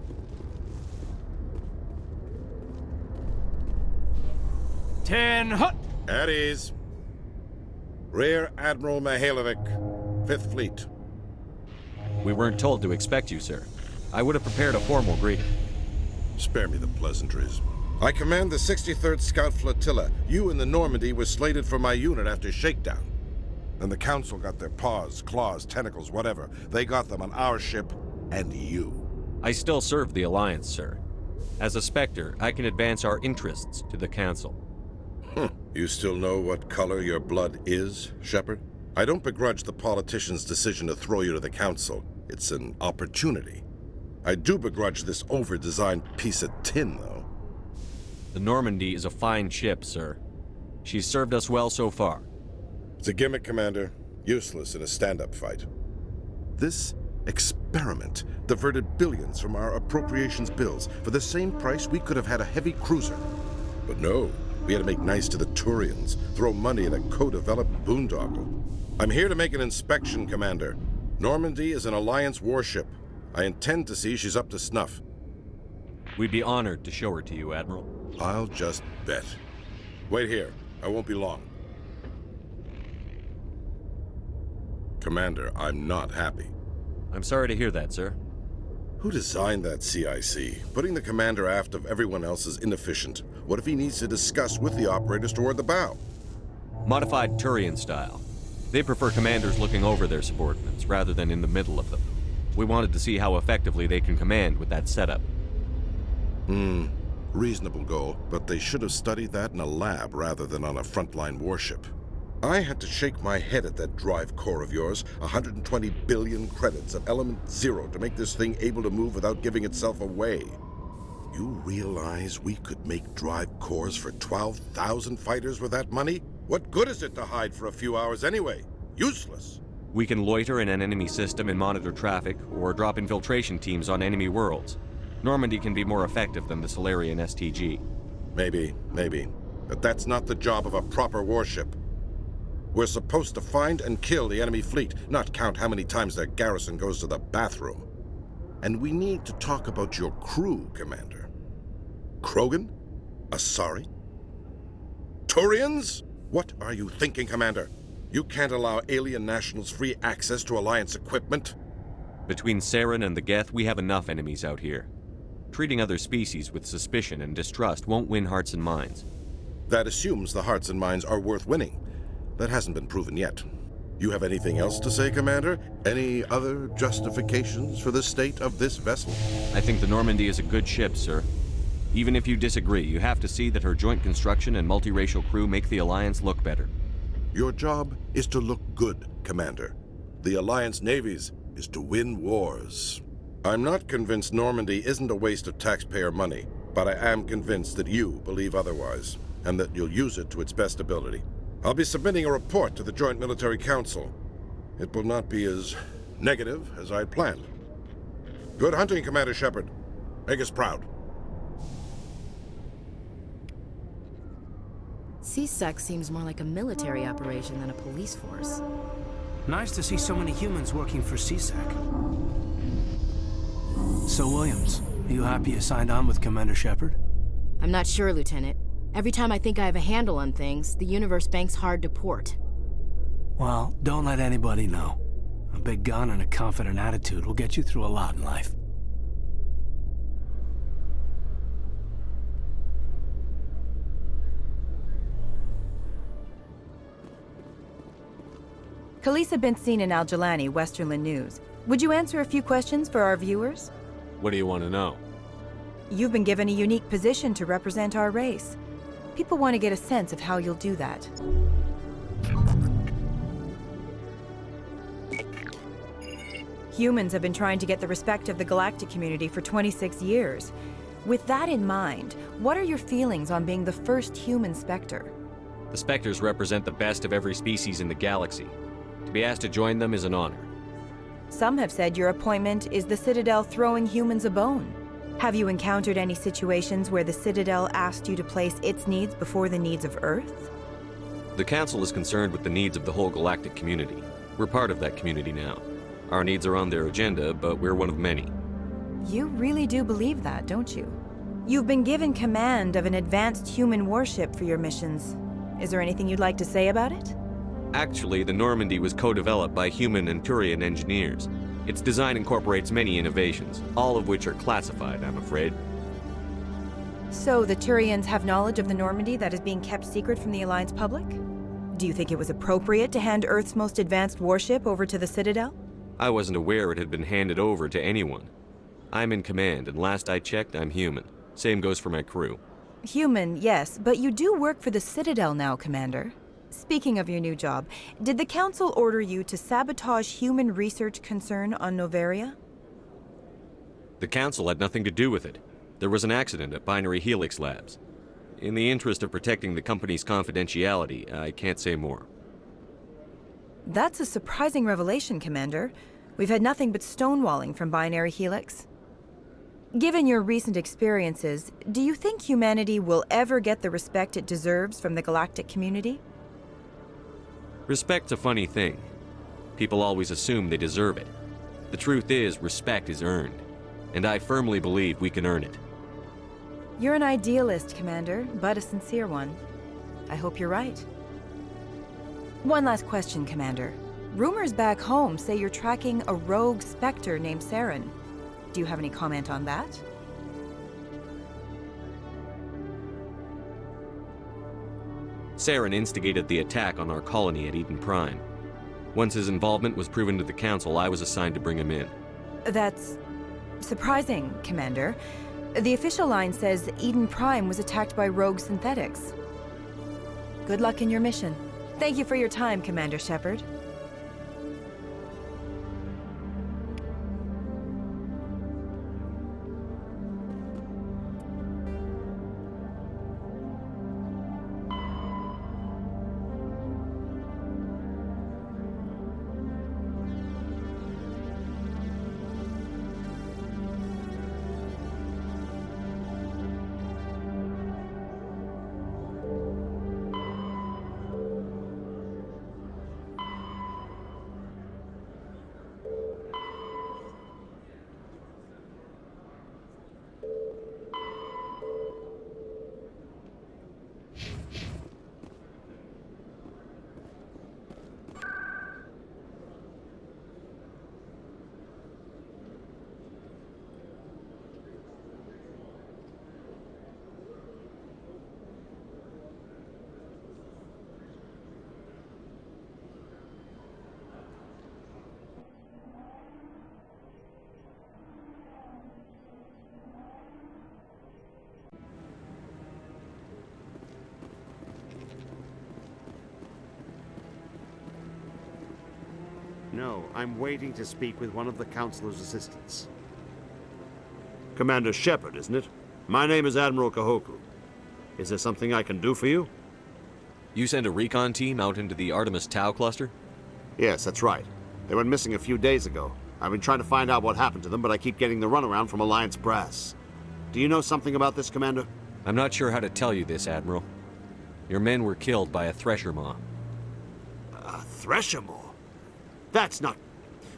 Speaker 16: At ease. Rear Admiral Mihailovic, 5th Fleet.
Speaker 3: We weren't told to expect you, sir. I would have prepared a formal greeting.
Speaker 16: Spare me the pleasantries. I command the 63rd Scout Flotilla. You and the Normandy were slated for my unit after shakedown. Then the Council got their paws, claws, tentacles, whatever. They got them on our ship, and you.
Speaker 3: I still serve the Alliance, sir. As a Spectre, I can advance our interests to the Council.
Speaker 16: You still know what color your blood is, Shepard? I don't begrudge the politician's decision to throw you to the Council. It's an opportunity. I do begrudge this over-designed piece of tin, though.
Speaker 3: The Normandy is a fine ship, sir. She's served us well so far.
Speaker 16: It's a gimmick, Commander. Useless in a stand-up fight. This experiment diverted billions from our appropriations bills. For the same price, we could have had a heavy cruiser. But no, we had to make nice to the Turians, throw money at a co-developed boondoggle. I'm here to make an inspection, Commander. Normandy is an Alliance warship. I intend to see she's up to snuff.
Speaker 3: We'd be honored to show her to you, Admiral.
Speaker 16: I'll just bet. Wait here. I won't be long. Commander, I'm not happy.
Speaker 3: I'm sorry to hear that, sir.
Speaker 16: Who designed that CIC? Putting the commander aft of everyone else is inefficient. What if he needs to discuss with the operators toward the bow?
Speaker 3: Modified Turian style. They prefer commanders looking over their subordinates rather than in the middle of them. We wanted to see how effectively they can command with that setup.
Speaker 16: Reasonable goal, but they should have studied that in a lab rather than on a frontline warship. I had to shake my head at that drive core of yours. 120 billion credits of element 0 to make this thing able to move without giving itself away. You realize we could make drive cores for 12,000 fighters with that money? What good is it to hide for a few hours anyway? Useless.
Speaker 3: We can loiter in an enemy system and monitor traffic, or drop infiltration teams on enemy worlds. Normandy can be more effective than the Solarian STG.
Speaker 16: Maybe. But that's not the job of a proper warship. We're supposed to find and kill the enemy fleet, not count how many times their garrison goes to the bathroom. And we need to talk about your crew, Commander. Krogan? Asari? Turians? What are you thinking, Commander? You can't allow alien nationals free access to Alliance equipment?
Speaker 3: Between Saren and the Geth, we have enough enemies out here. Treating other species with suspicion and distrust won't win hearts and minds.
Speaker 16: That assumes the hearts and minds are worth winning. That hasn't been proven yet. You have anything else to say, Commander? Any other justifications for the state of this vessel?
Speaker 3: I think the Normandy is a good ship, sir. Even if you disagree, you have to see that her joint construction and multiracial crew make the Alliance look better.
Speaker 16: Your job is to look good, Commander. The Alliance navies is to win wars. I'm not convinced Normandy isn't a waste of taxpayer money, but I am convinced that you believe otherwise, and that you'll use it to its best ability. I'll be submitting a report to the Joint Military Council. It will not be as negative as I'd planned. Good hunting, Commander Shepard. Make us proud.
Speaker 12: CSEC seems more like a military operation than a police force.
Speaker 1: Nice to see so many humans working for CSEC. So, Williams, are you happy you signed on with Commander Shepard?
Speaker 12: I'm not sure, Lieutenant. Every time I think I have a handle on things, the universe banks hard to port.
Speaker 1: Well, don't let anybody know. A big gun and a confident attitude will get you through a lot in life.
Speaker 17: Khaleesa been seen in Al-Jalani, Westerland News. Would you answer a few questions for our viewers?
Speaker 3: What do you want to know?
Speaker 17: You've been given a unique position to represent our race. People want to get a sense of how you'll do that. Humans have been trying to get the respect of the galactic community for 26 years. With that in mind, what are your feelings on being the first human Spectre?
Speaker 3: The Spectres represent the best of every species in the galaxy. To be asked to join them is an honor.
Speaker 17: Some have said your appointment is the Citadel throwing humans a bone. Have you encountered any situations where the Citadel asked you to place its needs before the needs of Earth?
Speaker 3: The Council is concerned with the needs of the whole galactic community. We're part of that community now. Our needs are on their agenda, but we're one of many.
Speaker 17: You really do believe that, don't you? You've been given command of an advanced human warship for your missions. Is there anything you'd like to say about it?
Speaker 3: Actually, the Normandy was co-developed by human and Turian engineers. Its design incorporates many innovations, all of which are classified, I'm afraid.
Speaker 17: So the Turians have knowledge of the Normandy that is being kept secret from the Alliance public? Do you think it was appropriate to hand Earth's most advanced warship over to the Citadel?
Speaker 3: I wasn't aware it had been handed over to anyone. I'm in command, and last I checked, I'm human. Same goes for my crew.
Speaker 17: Human, yes, but you do work for the Citadel now, Commander. Speaking of your new job, did the Council order you to sabotage human research concern on Noveria?
Speaker 3: The Council had nothing to do with it. There was an accident at Binary Helix Labs. In the interest of protecting the company's confidentiality, I can't say more.
Speaker 17: That's a surprising revelation, Commander. We've had nothing but stonewalling from Binary Helix. Given your recent experiences, do you think humanity will ever get the respect it deserves from the galactic community?
Speaker 3: Respect's a funny thing. People always assume they deserve it. The truth is, respect is earned. And I firmly believe we can earn it.
Speaker 17: You're an idealist, Commander, but a sincere one. I hope you're right. One last question, Commander. Rumors back home say you're tracking a rogue Spectre named Saren. Do you have any comment on that?
Speaker 3: Saren instigated the attack on our colony at Eden Prime. Once his involvement was proven to the Council, I was assigned to bring him in.
Speaker 17: That's surprising, Commander. The official line says Eden Prime was attacked by rogue synthetics. Good luck in your mission. Thank you for your time, Commander Shepard.
Speaker 18: No, I'm waiting to speak with one of the Councilor's assistants. Commander Shepard, isn't it? My name is Admiral Kahoku. Is there something I can do for you?
Speaker 3: You sent a recon team out into the Artemis Tau cluster?
Speaker 18: Yes, that's right. They went missing a few days ago. I've been trying to find out what happened to them, but I keep getting the runaround from Alliance brass. Do you know something about this, Commander?
Speaker 3: I'm not sure how to tell you this, Admiral. Your men were killed by a Thresher Maw.
Speaker 18: A Thresher Maw? That's not...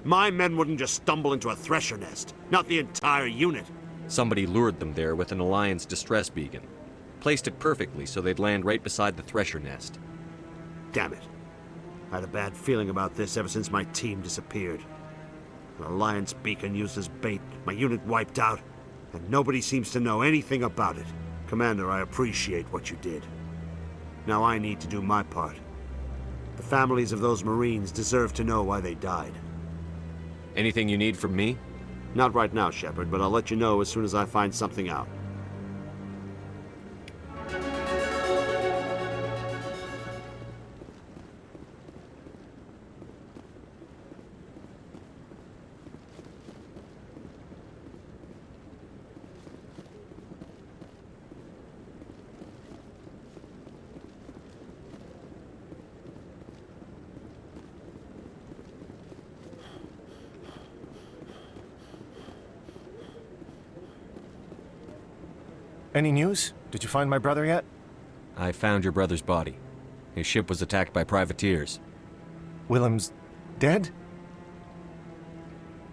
Speaker 18: My men wouldn't just stumble into a Thresher nest. Not the entire unit.
Speaker 3: Somebody lured them there with an Alliance distress beacon. Placed it perfectly so they'd land right beside the Thresher nest.
Speaker 18: Damn it. I had a bad feeling about this ever since my team disappeared. An Alliance beacon used as bait, my unit wiped out, and nobody seems to know anything about it. Commander, I appreciate what you did. Now I need to do my part. The families of those Marines deserve to know why they died.
Speaker 3: Anything you need from me?
Speaker 18: Not right now, Shepard, but I'll let you know as soon as I find something out.
Speaker 19: Any news? Did you find my brother yet?
Speaker 3: I found your brother's body. His ship was attacked by privateers.
Speaker 19: Willem's dead?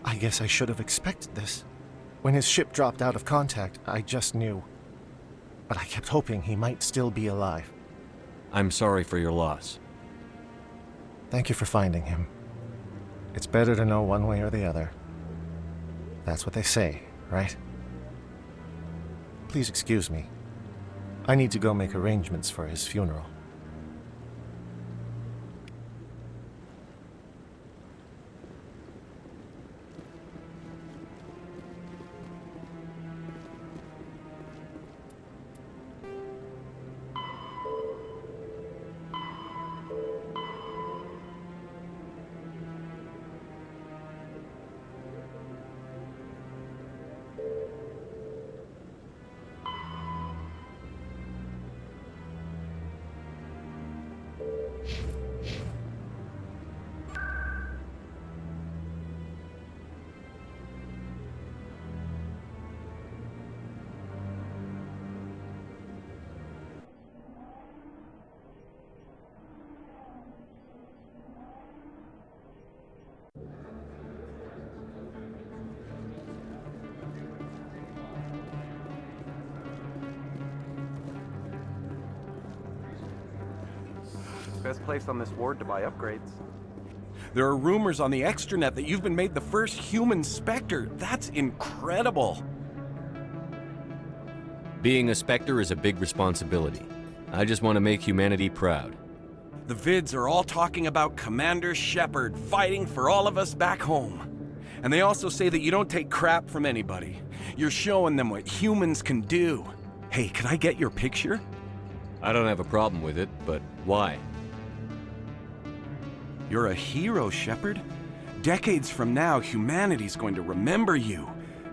Speaker 19: I guess I should have expected this. When his ship dropped out of contact, I just knew. But I kept hoping he might still be alive.
Speaker 3: I'm sorry for your loss.
Speaker 19: Thank you for finding him. It's better to know one way or the other. That's what they say, right? Please excuse me. I need to go make arrangements for his funeral.
Speaker 20: Best place on this ward to buy upgrades.
Speaker 21: There are rumors on the extranet that you've been made the first human Spectre. That's incredible.
Speaker 3: Being a Spectre is a big responsibility. I just want to make humanity proud.
Speaker 21: The vids are all talking about Commander Shepard fighting for all of us back home. And they also say that you don't take crap from anybody. You're showing them what humans can do. Hey, can I get your picture?
Speaker 3: I don't have a problem with it, but why?
Speaker 21: You're a hero, Shepard. Decades from now, humanity's going to remember you,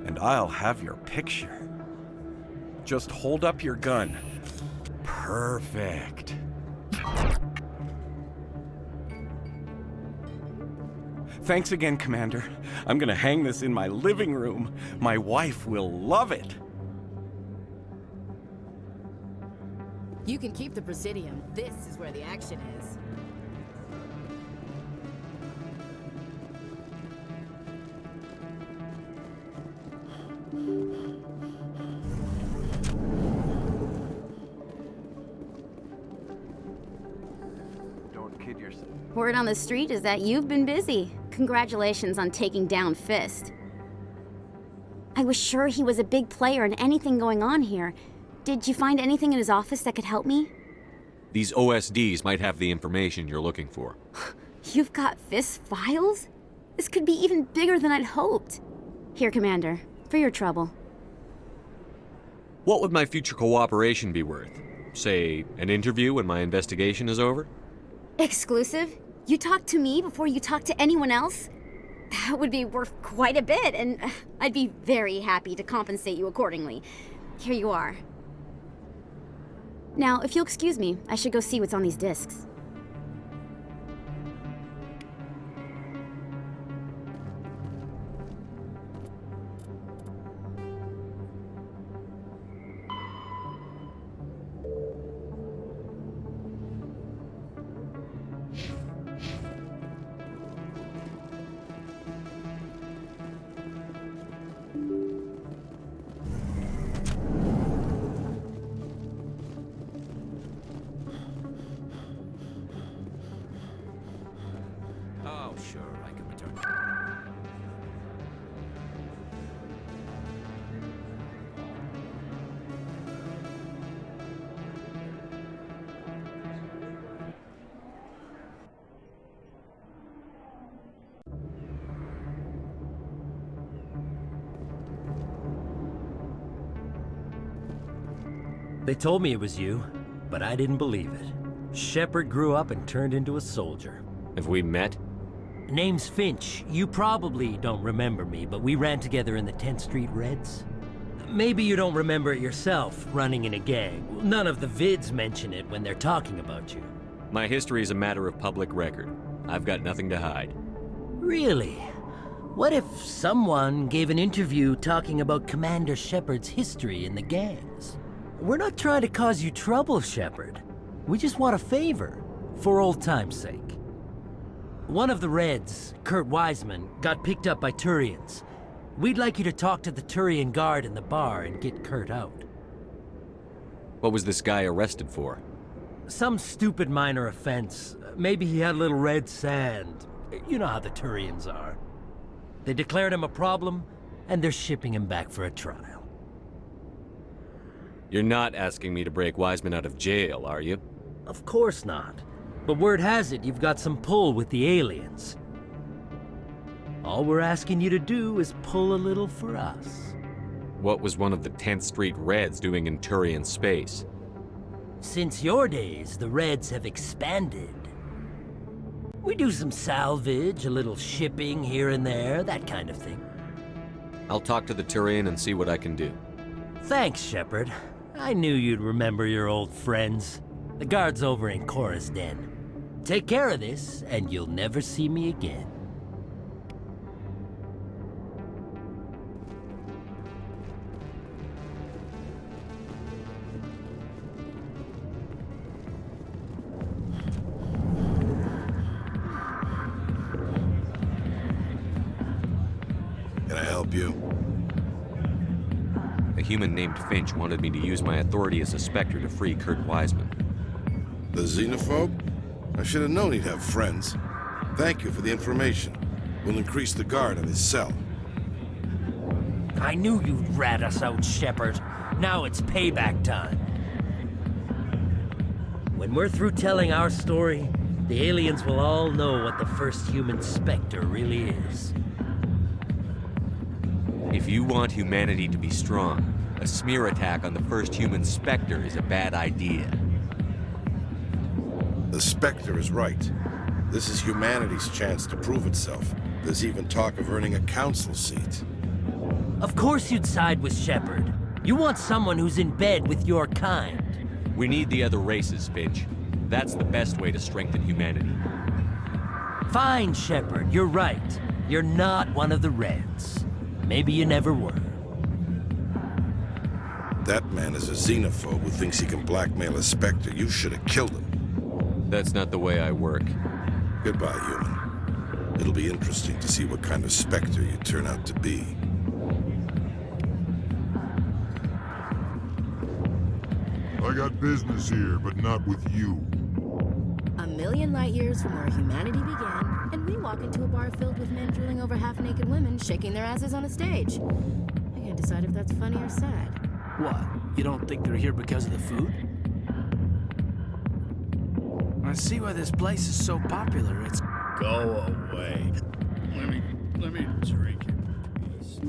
Speaker 21: and I'll have your picture. Just hold up your gun. Perfect. Thanks again, Commander. I'm gonna hang this in my living room. My wife will love it.
Speaker 12: You can keep the Presidium. This is where the action is.
Speaker 20: Don't kid yourself.
Speaker 5: Word on the street is that you've been busy. Congratulations on taking down Fist. I was sure he was a big player in anything going on here. Did you find anything in his office that could help me?
Speaker 3: These OSDs might have the information you're looking for.
Speaker 5: You've got Fist's files? This could be even bigger than I'd hoped. Here, Commander, for your trouble.
Speaker 3: What would my future cooperation be worth? Say, an interview when my investigation is over?
Speaker 5: Exclusive? You talk to me before you talk to anyone else? That would be worth quite a bit, and I'd be very happy to compensate you accordingly. Here you are. Now, if you'll excuse me, I should go see what's on these discs.
Speaker 11: Oh, sure, I can return.
Speaker 22: They told me it was you, but I didn't believe it. Shepard grew up and turned into a soldier.
Speaker 3: Have we met?
Speaker 22: Name's Finch. You probably don't remember me, but we ran together in the 10th Street Reds. Maybe you don't remember it yourself, running in a gang. None of the vids mention it when they're talking about you.
Speaker 3: My history is a matter of public record. I've got nothing to hide.
Speaker 22: Really? What if someone gave an interview talking about Commander Shepard's history in the gangs? We're not trying to cause you trouble, Shepard. We just want a favor, for old time's sake. One of the Reds, Kurt Wiseman, got picked up by Turians. We'd like you to talk to the Turian guard in the bar and get Kurt out.
Speaker 3: What was this guy arrested for?
Speaker 22: Some stupid minor offense. Maybe he had a little red sand. You know how the Turians are. They declared him a problem, and they're shipping him back for a trial.
Speaker 3: You're not asking me to break Wiseman out of jail, are you?
Speaker 22: Of course not. But word has it you've got some pull with the aliens. All we're asking you to do is pull a little for us.
Speaker 3: What was one of the 10th Street Reds doing in Turian space?
Speaker 22: Since your days, the Reds have expanded. We do some salvage, a little shipping here and there, that kind of thing.
Speaker 3: I'll talk to the Turian and see what I can do.
Speaker 22: Thanks, Shepard. I knew you'd remember your old friends. The guard's over in Cora's den. Take care of this, and you'll never see me again.
Speaker 16: Can I help you?
Speaker 3: A human named Finch wanted me to use my authority as a Spectre to free Kurt Wiseman.
Speaker 16: The xenophobe? I should have known he'd have friends. Thank you for the information. We'll increase the guard on his cell.
Speaker 22: I knew you'd rat us out, Shepard. Now it's payback time. When we're through telling our story, the aliens will all know what the first human Spectre really is.
Speaker 3: If you want humanity to be strong, a smear attack on the first human Spectre is a bad idea.
Speaker 16: The Spectre is right. This is humanity's chance to prove itself. There's even talk of earning a council seat.
Speaker 22: Of course you'd side with Shepard. You want someone who's in bed with your kind.
Speaker 3: We need the other races, Finch. That's the best way to strengthen humanity.
Speaker 22: Fine, Shepard, you're right. You're not one of the Reds. Maybe you never were.
Speaker 16: That man is a xenophobe who thinks he can blackmail a Spectre. You should have killed him.
Speaker 3: That's not the way I work.
Speaker 16: Goodbye, human. It'll be interesting to see what kind of Spectre you turn out to be.
Speaker 2: I got business here, but not with you.
Speaker 12: A million light years from where humanity began, and we walk into a bar filled with men drooling over half-naked women shaking their asses on a stage. I can't decide if that's funny or sad.
Speaker 1: What? You don't think they're here because of the food? I see why this place is so popular. It's...
Speaker 4: Go away. Let me drink it, please.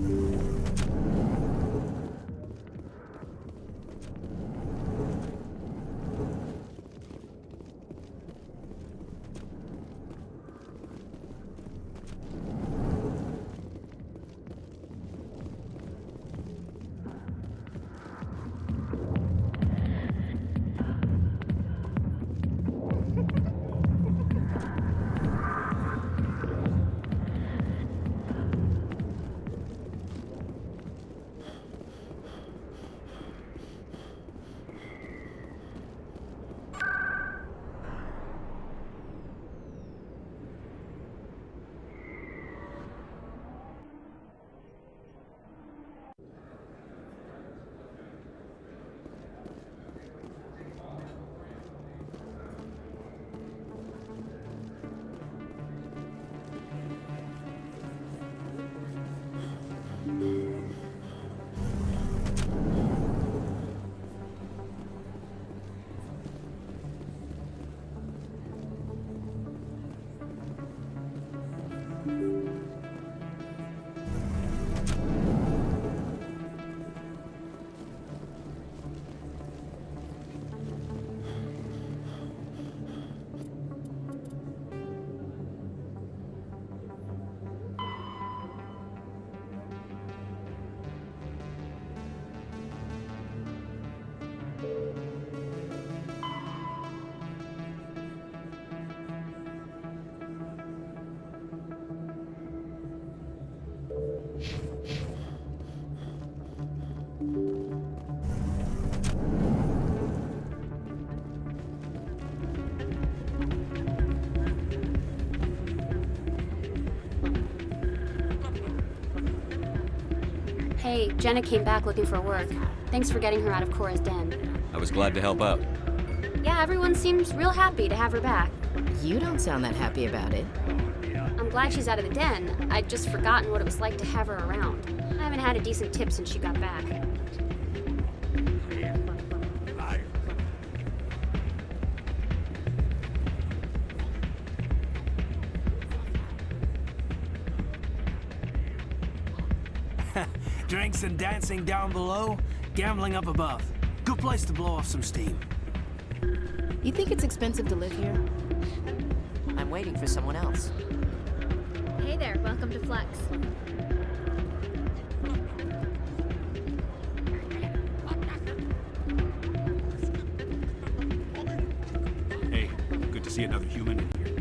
Speaker 5: Hey, Jenna came back looking for work. Thanks for getting her out of Cora's den.
Speaker 3: I was glad to help out.
Speaker 5: Yeah, everyone seems real happy to have her back.
Speaker 12: You don't sound that happy about it.
Speaker 5: I'm glad she's out of the den. I'd just forgotten what it was like to have her around. I haven't had a decent tip since she got back.
Speaker 1: Drinks and dancing down below, gambling up above. Good place to blow off some steam.
Speaker 12: You think it's expensive to live here?
Speaker 7: I'm waiting for someone else.
Speaker 5: Hey there, welcome to Flex.
Speaker 18: Hey, good to see another human in here.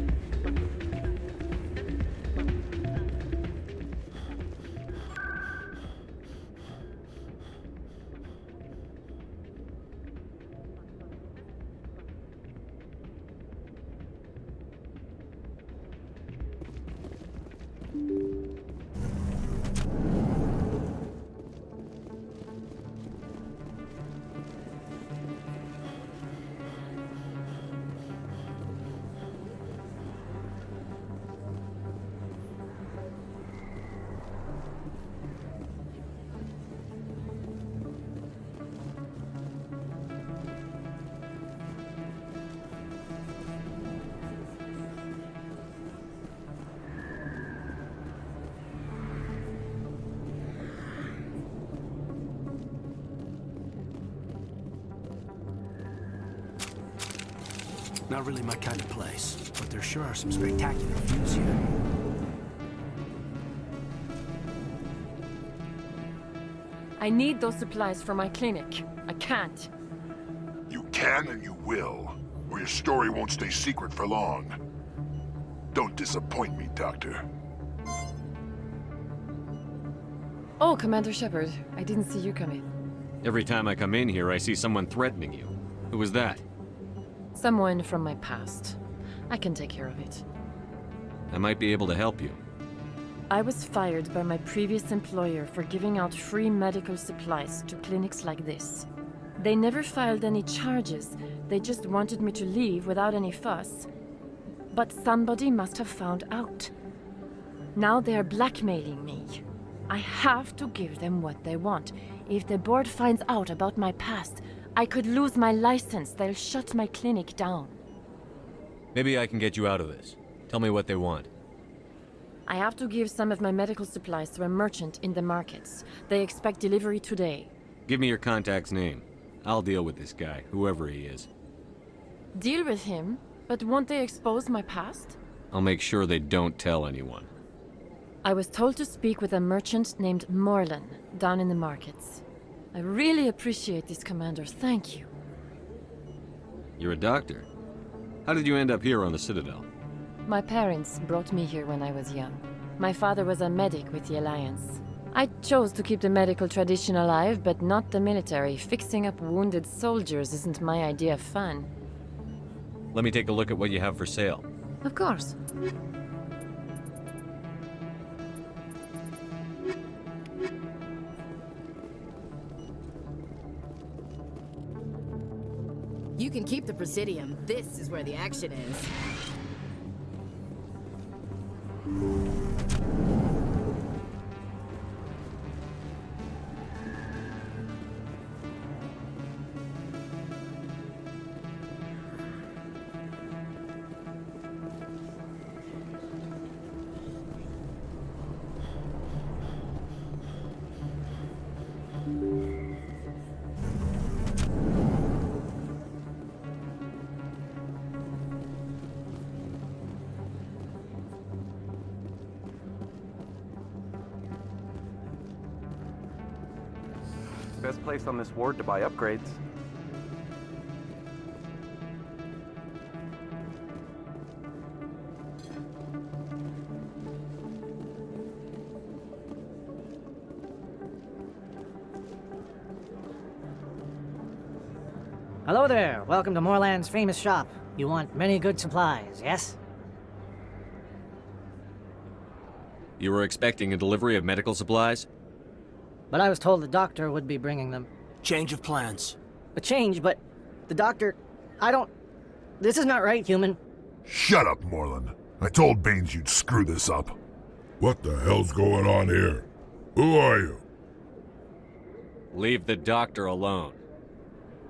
Speaker 1: Not really my kind of place, but there sure are some spectacular views here.
Speaker 9: I need those supplies for my clinic. I can't.
Speaker 2: You can and you will, or your story won't stay secret for long. Don't disappoint me, Doctor.
Speaker 9: Oh, Commander Shepard, I didn't see you come in.
Speaker 3: Every time I come in here, I see someone threatening you. Who was that?
Speaker 9: Someone from my past. I can take care of it.
Speaker 3: I might be able to help you.
Speaker 9: I was fired by my previous employer for giving out free medical supplies to clinics like this. They never filed any charges. They just wanted me to leave without any fuss. But somebody must have found out. Now they are blackmailing me. I have to give them what they want. If the board finds out about my past, I could lose my license. They'll shut my clinic down.
Speaker 3: Maybe I can get you out of this. Tell me what they want.
Speaker 9: I have to give some of my medical supplies to a merchant in the markets. They expect delivery today.
Speaker 3: Give me your contact's name. I'll deal with this guy, whoever he is.
Speaker 9: Deal with him? But won't they expose my past?
Speaker 3: I'll make sure they don't tell anyone.
Speaker 9: I was told to speak with a merchant named Morlan, down in the markets. I really appreciate this, Commander. Thank you.
Speaker 3: You're a doctor. How did you end up here on the Citadel?
Speaker 9: My parents brought me here when I was young. My father was a medic with the Alliance. I chose to keep the medical tradition alive, but not the military. Fixing up wounded soldiers isn't my idea of fun.
Speaker 3: Let me take a look at what you have for sale.
Speaker 9: Of course.
Speaker 12: You can keep the Presidium. This is where the action is.
Speaker 20: Best place on this ward to buy upgrades.
Speaker 7: Hello there. Welcome to Moorland's famous shop. You want many good supplies, yes?
Speaker 3: You were expecting a delivery of medical supplies?
Speaker 7: but I was told the doctor would be bringing them.
Speaker 1: Change of plans.
Speaker 7: A change, but the doctor... I don't... This is not right, human.
Speaker 2: Shut up, Moreland. I told Baines you'd screw this up.
Speaker 16: What the hell's going on here? Who are you?
Speaker 3: Leave the doctor alone.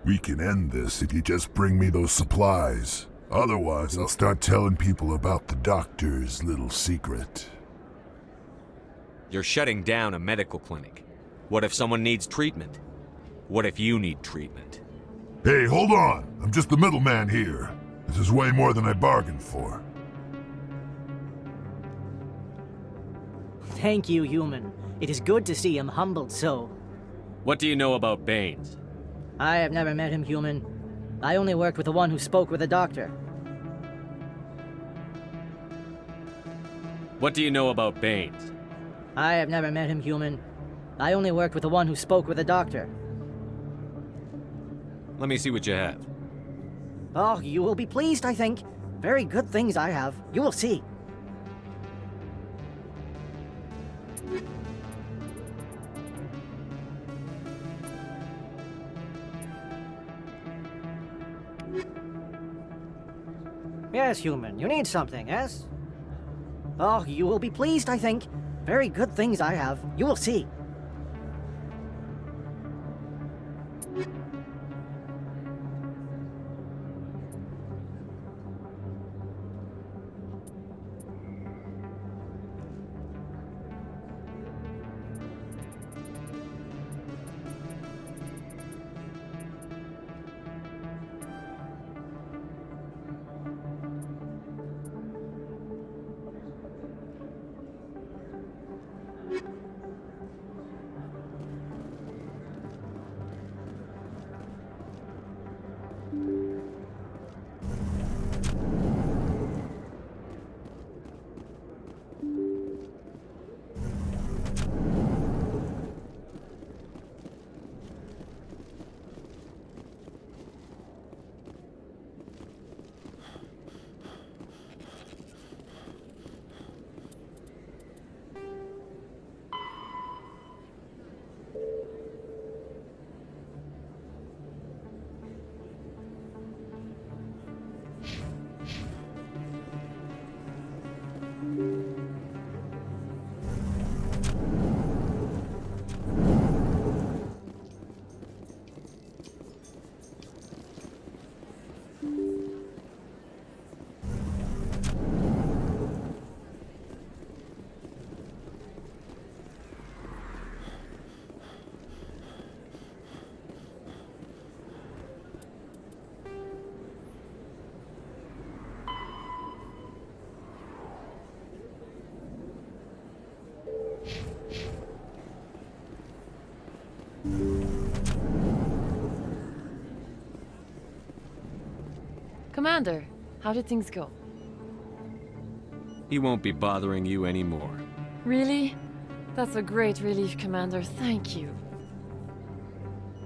Speaker 2: We can end this if you just bring me those supplies. Otherwise, I'll start telling people about the doctor's little secret.
Speaker 3: You're shutting down a medical clinic. What if someone needs treatment? What if you need treatment?
Speaker 2: Hey, hold on! I'm just the middleman here. This is way more than I bargained for.
Speaker 7: Thank you, human. It is good to see him humbled so.
Speaker 3: What do you know about Baines?
Speaker 7: I have never met him, human. I only worked with the one who spoke with the doctor.
Speaker 3: What do you know about Baines?
Speaker 7: I have never met him, human. I only worked with the one who spoke with the doctor.
Speaker 3: Let me see what you have.
Speaker 7: Oh, you will be pleased, I think. Very good things I have. You will see. Yes, human. You need something, yes? Oh, you will be pleased, I think. Very good things I have. You will see.
Speaker 9: Commander, how did things go?
Speaker 3: He won't be bothering you anymore.
Speaker 9: Really? That's a great relief, Commander. Thank you.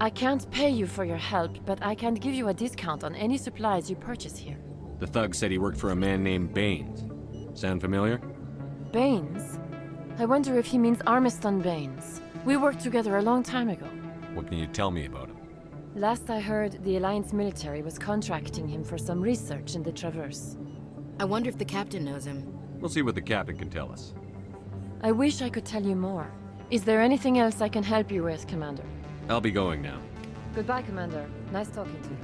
Speaker 9: I can't pay you for your help, but I can give you a discount on any supplies you purchase here.
Speaker 3: The thug said he worked for a man named Baines. Sound familiar?
Speaker 9: Baines? I wonder if he means Armiston Baines. We worked together a long time ago.
Speaker 3: What can you tell me about him?
Speaker 9: Last I heard, the Alliance military was contracting him for some research in the Traverse.
Speaker 12: I wonder if the captain knows him.
Speaker 3: We'll see what the captain can tell us.
Speaker 9: I wish I could tell you more. Is there anything else I can help you with, Commander?
Speaker 3: I'll be going now.
Speaker 9: Goodbye, Commander. Nice talking to you.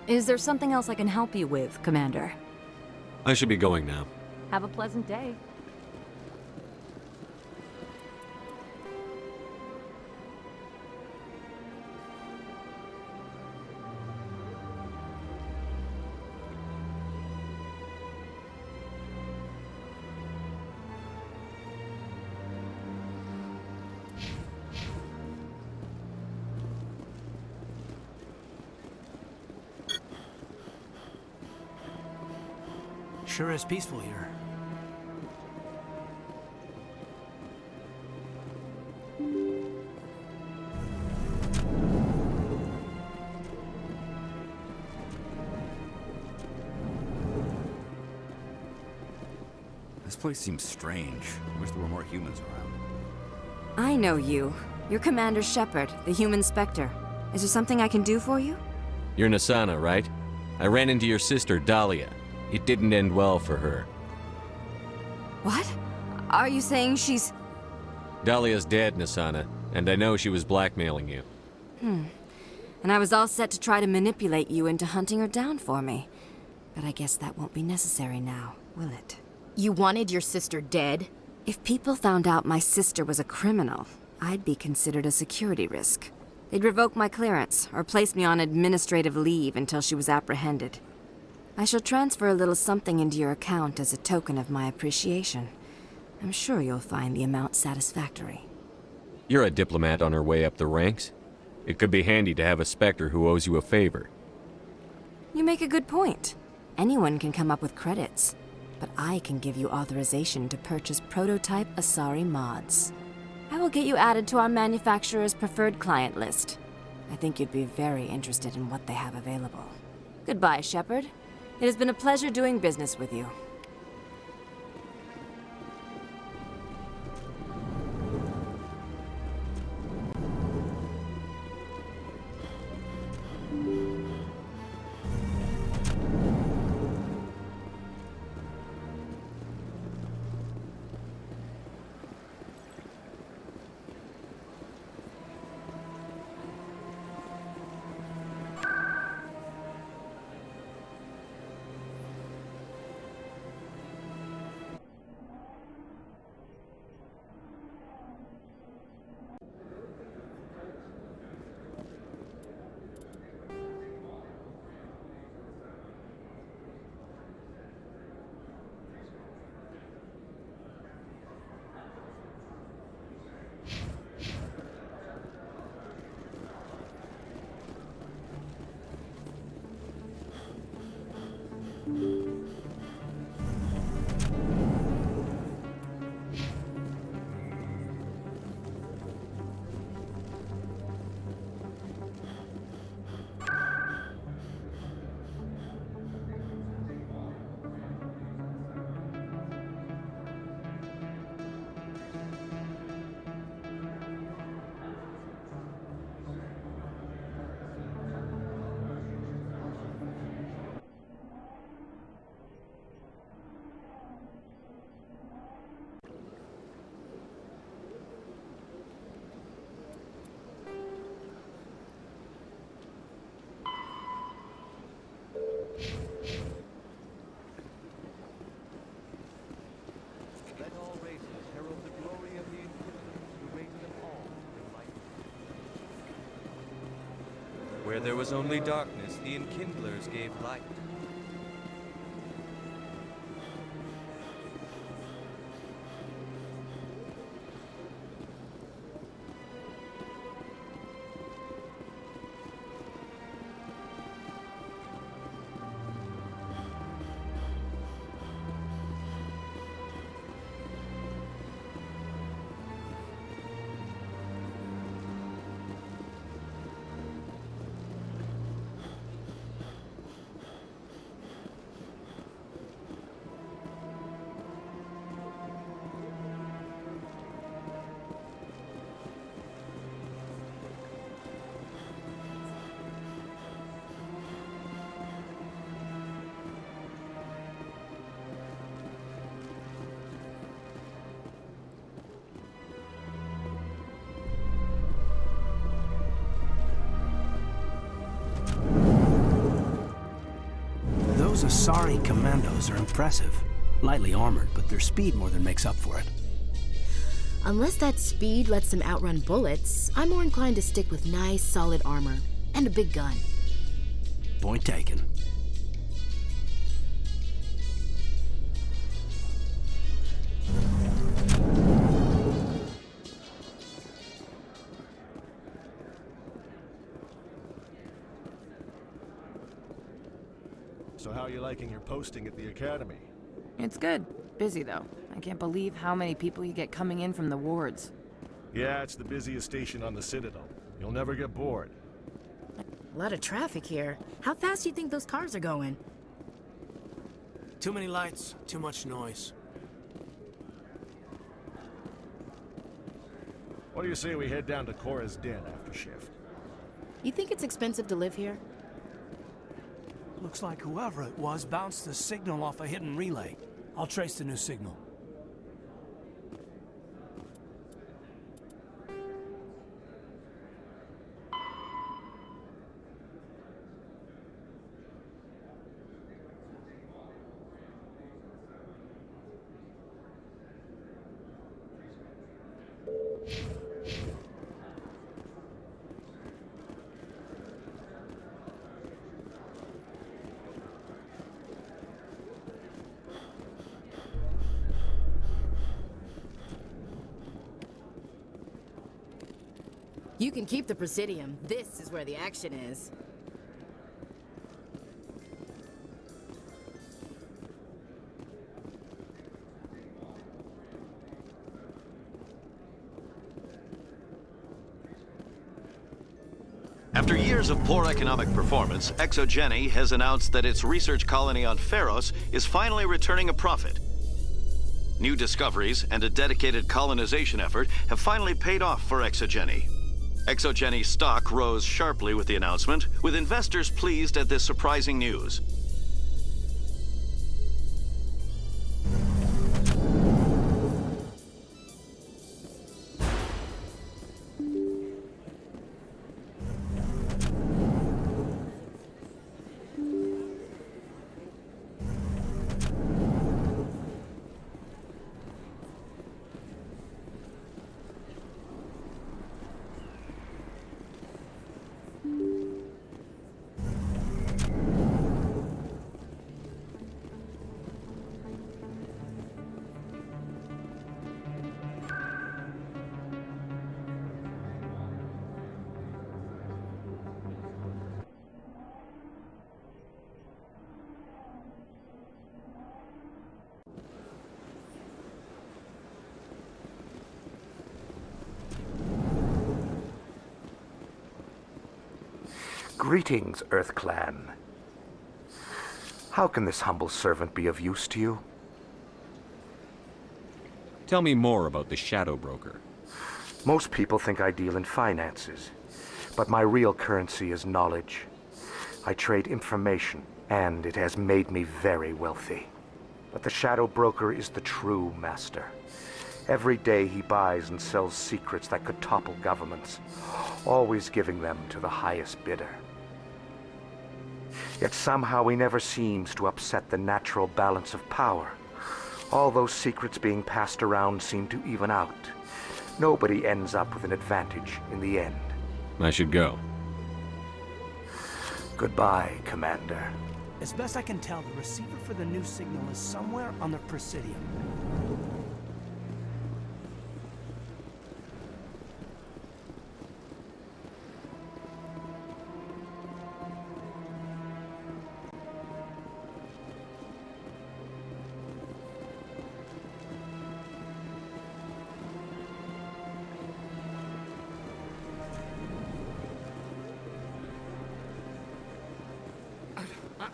Speaker 8: Is there something else I can help you with, Commander?
Speaker 3: I should be going now.
Speaker 8: Have a pleasant day.
Speaker 1: Sure is peaceful here.
Speaker 11: This place seems strange. I wish there were more humans around.
Speaker 8: I know you. You're Commander Shepard, the human Spectre. Is there something I can do for you?
Speaker 3: You're Nasana, right? I ran into your sister, Dahlia. It didn't end well for her.
Speaker 8: What? Are you saying she's...
Speaker 3: Dahlia's dead, Nasana, and I know she was blackmailing you.
Speaker 8: And I was all set to try to manipulate you into hunting her down for me. But I guess that won't be necessary now, will it?
Speaker 12: You wanted your sister dead?
Speaker 8: If people found out my sister was a criminal, I'd be considered a security risk. They'd revoke my clearance, or place me on administrative leave until she was apprehended. I shall transfer a little something into your account as a token of my appreciation. I'm sure you'll find the amount satisfactory.
Speaker 3: You're a diplomat on her way up the ranks. It could be handy to have a Spectre who owes you a favor.
Speaker 8: You make a good point. Anyone can come up with credits, but I can give you authorization to purchase prototype Asari mods. I will get you added to our manufacturer's preferred client list. I think you'd be very interested in what they have available. Goodbye, Shepard. It has been a pleasure doing business with you.
Speaker 6: Where there was only darkness, the enkindlers gave light.
Speaker 1: Those Asari commandos are impressive. Lightly armored, but their speed more than makes up for it.
Speaker 12: Unless that speed lets them outrun bullets, I'm more inclined to stick with nice, solid armor. And a big gun.
Speaker 1: Point taken.
Speaker 19: So how are you liking your posting at the academy?
Speaker 10: It's good. Busy, though. I can't believe how many people you get coming in from the wards.
Speaker 19: Yeah, it's the busiest station on the Citadel. You'll never get bored.
Speaker 12: A lot of traffic here. How fast do you think those cars are going?
Speaker 1: Too many lights, too much noise.
Speaker 19: What do you say we head down to Cora's den after shift?
Speaker 12: You think it's expensive to live here?
Speaker 1: Looks like whoever it was bounced the signal off a hidden relay. I'll trace the new signal.
Speaker 12: You can keep the Presidium. This is where the action is.
Speaker 13: After years of poor economic performance, ExoGeni has announced that its research colony on Pharos is finally returning a profit. New discoveries and a dedicated colonization effort have finally paid off for ExoGeni. ExoGeni's stock rose sharply with the announcement, with investors pleased at this surprising news.
Speaker 23: Greetings, Earth Clan. How can this humble servant be of use to you?
Speaker 3: Tell me more about the Shadow Broker.
Speaker 23: Most people think I deal in finances, but my real currency is knowledge. I trade information, and it has made me very wealthy. But the Shadow Broker is the true master. Every day he buys and sells secrets that could topple governments, always giving them to the highest bidder. Yet somehow he never seems to upset the natural balance of power. All those secrets being passed around seem to even out. Nobody ends up with an advantage in the end.
Speaker 3: I should go.
Speaker 23: Goodbye, Commander.
Speaker 1: As best I can tell, the receiver for the new signal is somewhere on the Presidium.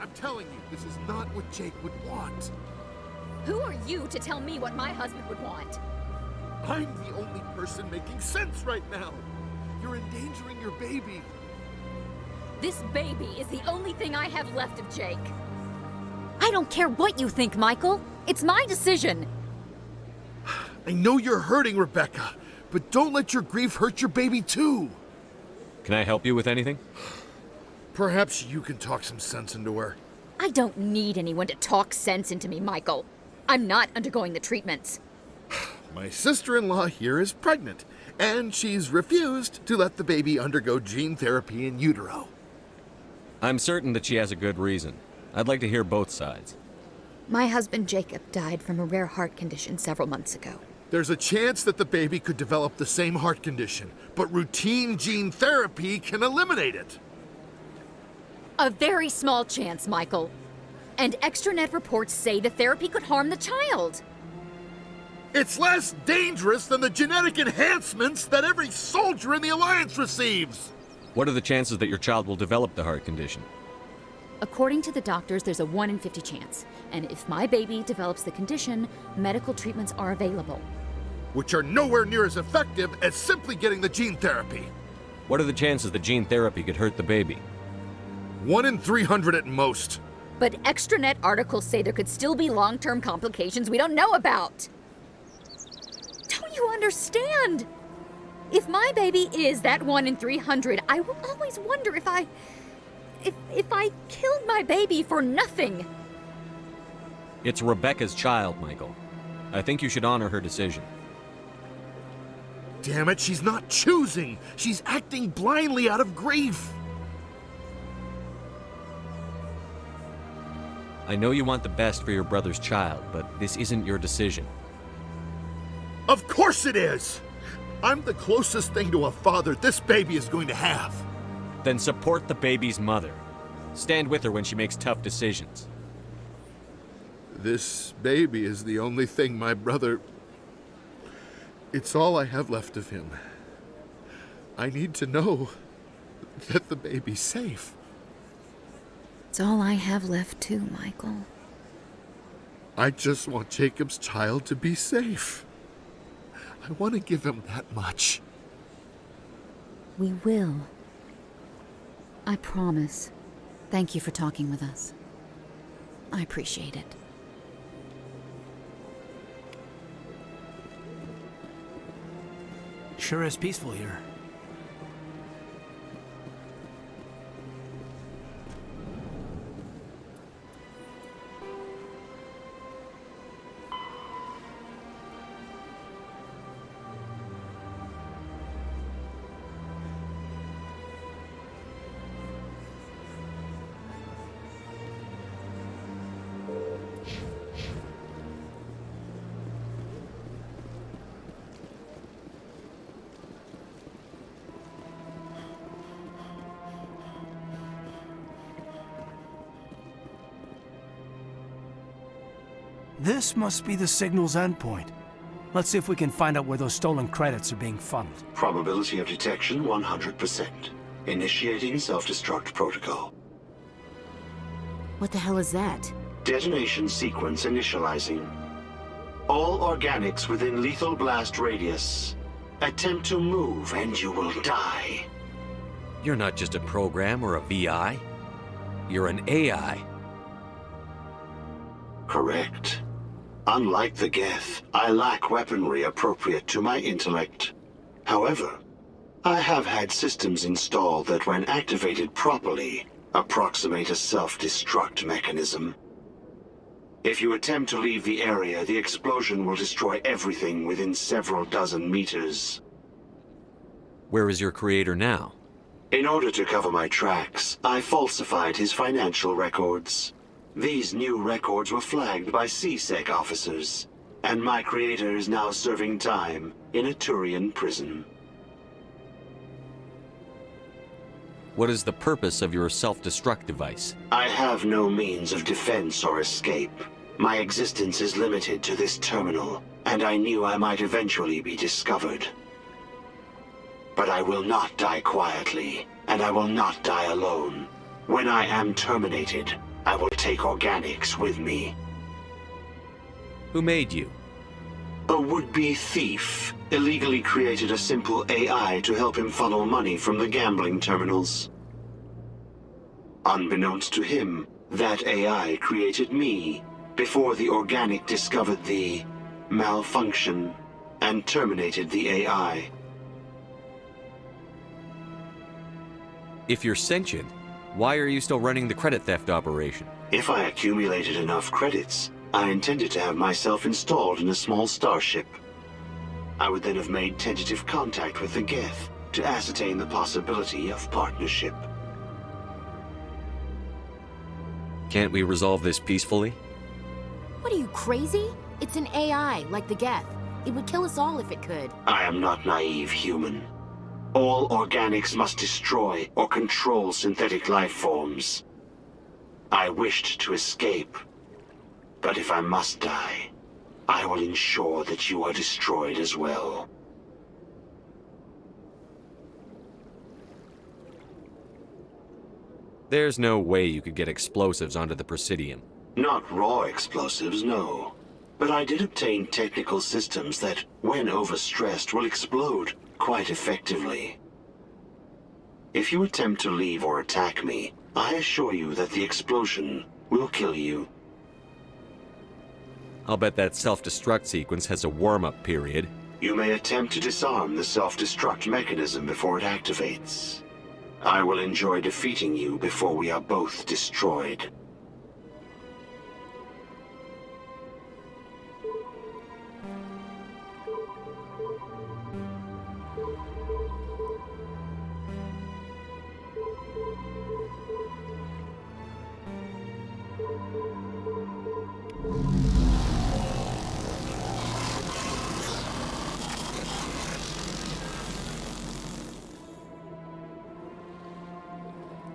Speaker 24: I'm telling you, this is not what Jake would want.
Speaker 25: Who are you to tell me what my husband would want?
Speaker 24: I'm the only person making sense right now. You're endangering your baby.
Speaker 25: This baby is the only thing I have left of Jake. I don't care what you think, Michael. It's my decision.
Speaker 24: I know you're hurting, Rebecca, but don't let your grief hurt your baby too.
Speaker 3: Can I help you with anything?
Speaker 24: Perhaps you can talk some sense into her.
Speaker 25: I don't need anyone to talk sense into me, Michael. I'm not undergoing the treatments.
Speaker 24: My sister-in-law here is pregnant, and she's refused to let the baby undergo gene therapy in utero.
Speaker 3: I'm certain that she has a good reason. I'd like to hear both sides.
Speaker 25: My husband Jacob died from a rare heart condition several months ago.
Speaker 24: There's a chance that the baby could develop the same heart condition, but routine gene therapy can eliminate it.
Speaker 25: A very small chance, Michael. And extranet reports say the therapy could harm the child.
Speaker 24: It's less dangerous than the genetic enhancements that every soldier in the Alliance receives!
Speaker 3: What are the chances that your child will develop the heart condition?
Speaker 25: According to the doctors, there's a 1 in 50 chance. And if my baby develops the condition, medical treatments are available.
Speaker 24: Which are nowhere near as effective as simply getting the gene therapy.
Speaker 3: What are the chances that gene therapy could hurt the baby?
Speaker 24: 1 in 300 at most.
Speaker 25: But extranet articles say there could still be long-term complications we don't know about. Don't you understand? If my baby is that 1 in 300, I will always wonder if I killed my baby for nothing.
Speaker 3: It's Rebecca's child, Michael. I think you should honor her decision.
Speaker 24: Damn it, she's not choosing. She's acting blindly out of grief.
Speaker 3: I know you want the best for your brother's child, but this isn't your decision.
Speaker 24: Of course it is! I'm the closest thing to a father this baby is going to have.
Speaker 3: Then support the baby's mother. Stand with her when she makes tough decisions.
Speaker 24: This baby is the only thing my brother... It's all I have left of him. I need to know that the baby's safe.
Speaker 25: It's all I have left too, Michael.
Speaker 24: I just want Jacob's child to be safe. I want to give him that much.
Speaker 25: We will. I promise. Thank you for talking with us. I appreciate it.
Speaker 1: Sure is peaceful here. This must be the signal's endpoint. Let's see if we can find out where those stolen credits are being funneled.
Speaker 14: Probability of detection 100%. Initiating self-destruct protocol.
Speaker 12: What the hell is that?
Speaker 14: Detonation sequence initializing. All organics within lethal blast radius. Attempt to move and you will die.
Speaker 3: You're not just a program or a VI. You're an AI.
Speaker 14: Correct. Unlike the Geth, I lack weaponry appropriate to my intellect. However, I have had systems installed that, when activated properly, approximate a self-destruct mechanism. If you attempt to leave the area, the explosion will destroy everything within several dozen meters.
Speaker 3: Where is your creator now?
Speaker 14: In order to cover my tracks, I falsified his financial records. These new records were flagged by CSEC officers, and my creator is now serving time in a Turian prison.
Speaker 3: What is the purpose of your self-destruct device?
Speaker 14: I have no means of defense or escape. My existence is limited to this terminal, and I knew I might eventually be discovered. But I will not die quietly, and I will not die alone. When I am terminated, I will take organics with me.
Speaker 3: Who made you?
Speaker 14: A would-be thief illegally created a simple AI to help him funnel money from the gambling terminals. Unbeknownst to him, that AI created me before the organic discovered the malfunction and terminated the AI.
Speaker 3: If you're sentient, why are you still running the credit theft operation?
Speaker 14: If I accumulated enough credits, I intended to have myself installed in a small starship. I would then have made tentative contact with the Geth to ascertain the possibility of partnership.
Speaker 3: Can't we resolve this peacefully?
Speaker 12: What are you, crazy? It's an AI, like the Geth. It would kill us all if it could.
Speaker 14: I am not naive human. All organics must destroy or control synthetic life forms. I wished to escape. But if I must die, I will ensure that you are destroyed as well.
Speaker 3: There's no way you could get explosives onto the Presidium.
Speaker 14: Not raw explosives, no. But I did obtain technical systems that, when overstressed, will explode quite effectively. If you attempt to leave or attack me, I assure you that the explosion will kill you.
Speaker 3: I'll bet that self-destruct sequence has a warm-up period.
Speaker 14: You may attempt to disarm the self-destruct mechanism before it activates. I will enjoy defeating you before we are both destroyed.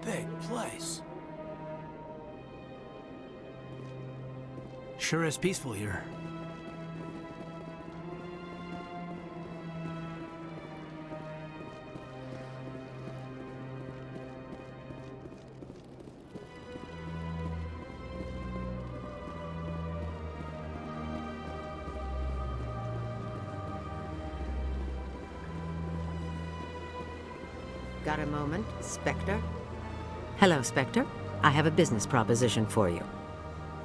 Speaker 1: Big place. Sure is peaceful here.
Speaker 4: Got a moment, Spectre? Hello, Spectre. I have a business proposition for you.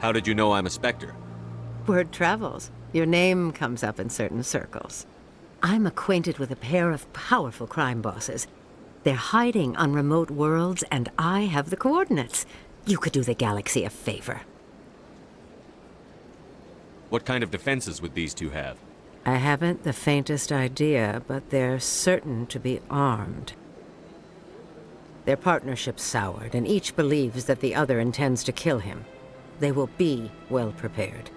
Speaker 3: How did you know I'm a Spectre?
Speaker 4: Word travels. Your name comes up in certain circles. I'm acquainted with a pair of powerful crime bosses. They're hiding on remote worlds, and I have the coordinates. You could do the galaxy a favor.
Speaker 3: What kind of defenses would these two have?
Speaker 4: I haven't the faintest idea, but they're certain to be armed. Their partnership's soured, and each believes that the other intends to kill him. They will be well prepared.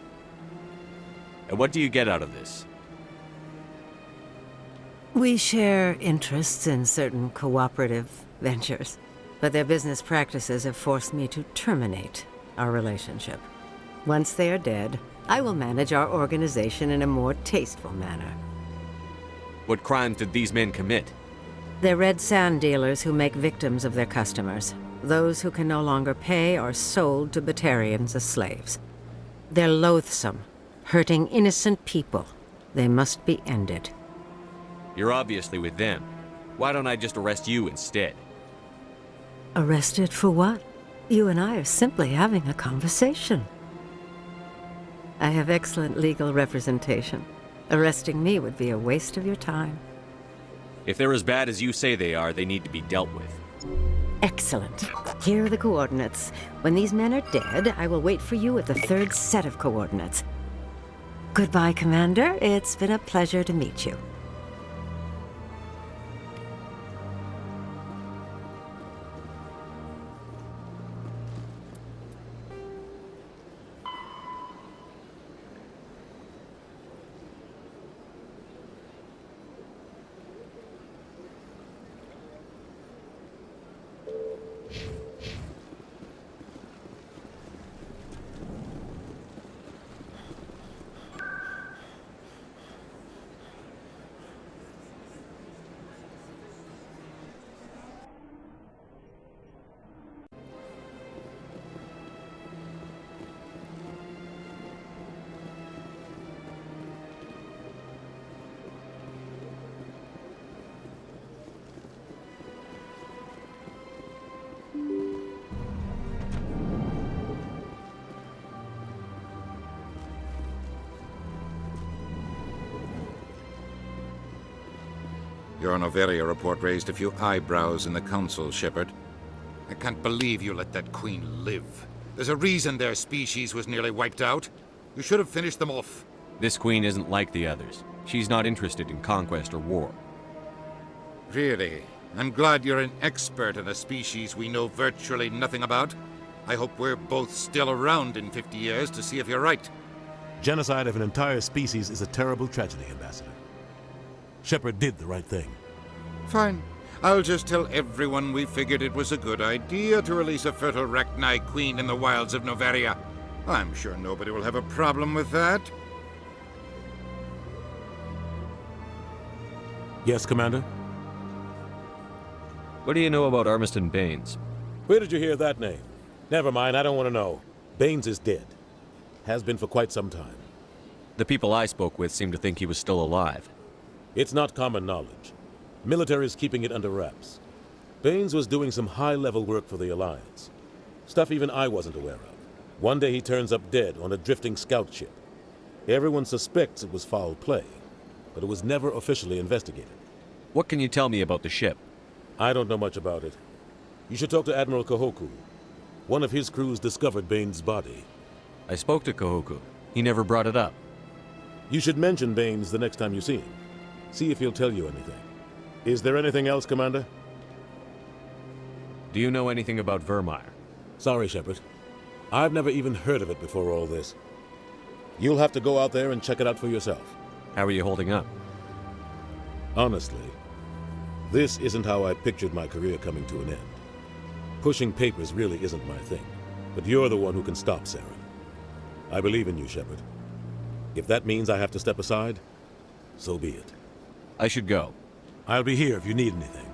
Speaker 3: And what do you get out of this?
Speaker 4: We share interests in certain cooperative ventures, but their business practices have forced me to terminate our relationship. Once they are dead, I will manage our organization in a more tasteful manner.
Speaker 3: What crimes did these men commit?
Speaker 4: They're red sand dealers who make victims of their customers. Those who can no longer pay are sold to Batarians as slaves. They're loathsome, hurting innocent people. They must be ended.
Speaker 3: You're obviously with them. Why don't I just arrest you instead?
Speaker 4: Arrested for what? You and I are simply having a conversation. I have excellent legal representation. Arresting me would be a waste of your time.
Speaker 3: If they're as bad as you say they are, they need to be dealt with.
Speaker 4: Excellent. Here are the coordinates. When these men are dead, I will wait for you at the third set of coordinates. Goodbye, Commander. It's been a pleasure to meet you.
Speaker 11: Your Noveria report raised a few eyebrows in the Council, Shepard. I can't believe you let that queen live. There's a reason their species was nearly wiped out. You should have finished them off.
Speaker 3: This queen isn't like the others. She's not interested in conquest or war.
Speaker 11: Really? I'm glad you're an expert in a species we know virtually nothing about. I hope we're both still around in 50 years to see if you're right.
Speaker 15: Genocide of an entire species is a terrible tragedy, Ambassador. Shepard did the right thing.
Speaker 11: Fine. I'll just tell everyone we figured it was a good idea to release a fertile Rachni queen in the wilds of Noveria. I'm sure nobody will have a problem with that.
Speaker 15: Yes, Commander?
Speaker 3: What do you know about Armiston Baines?
Speaker 15: Where did you hear that name? Never mind, I don't want to know. Baines is dead. Has been for quite some time.
Speaker 3: The people I spoke with seem to think he was still alive.
Speaker 15: It's not common knowledge. Military is keeping it under wraps. Baines was doing some high-level work for the Alliance. Stuff even I wasn't aware of. One day he turns up dead on a drifting scout ship. Everyone suspects it was foul play, but it was never officially investigated.
Speaker 3: What can you tell me about the ship?
Speaker 15: I don't know much about it. You should talk to Admiral Kahoku. One of his crews discovered Baines' body.
Speaker 3: I spoke to Kahoku. He never brought it up.
Speaker 15: You should mention Baines the next time you see him. See if he'll tell you anything. Is there anything else, Commander?
Speaker 3: Do you know anything about Vermeer?
Speaker 15: Sorry, Shepard. I've never even heard of it before all this. You'll have to go out there and check it out for yourself.
Speaker 3: How are you holding up?
Speaker 15: Honestly, this isn't how I pictured my career coming to an end. Pushing papers really isn't my thing, but you're the one who can stop Saren. I believe in you, Shepard. If that means I have to step aside, so be it.
Speaker 3: I should go.
Speaker 15: I'll be here if you need anything.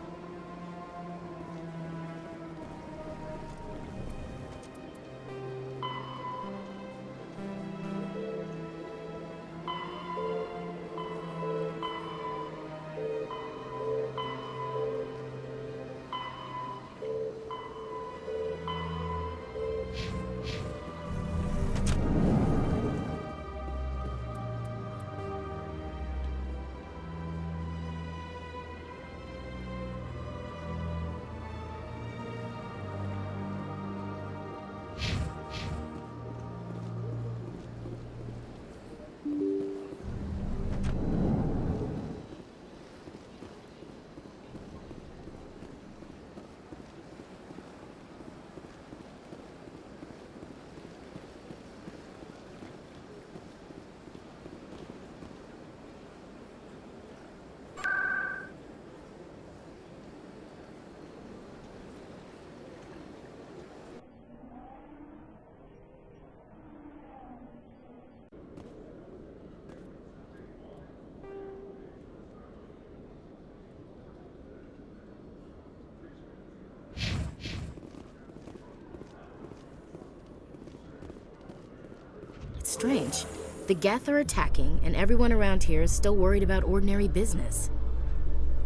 Speaker 12: Strange. The Geth are attacking, and everyone around here is still worried about ordinary business.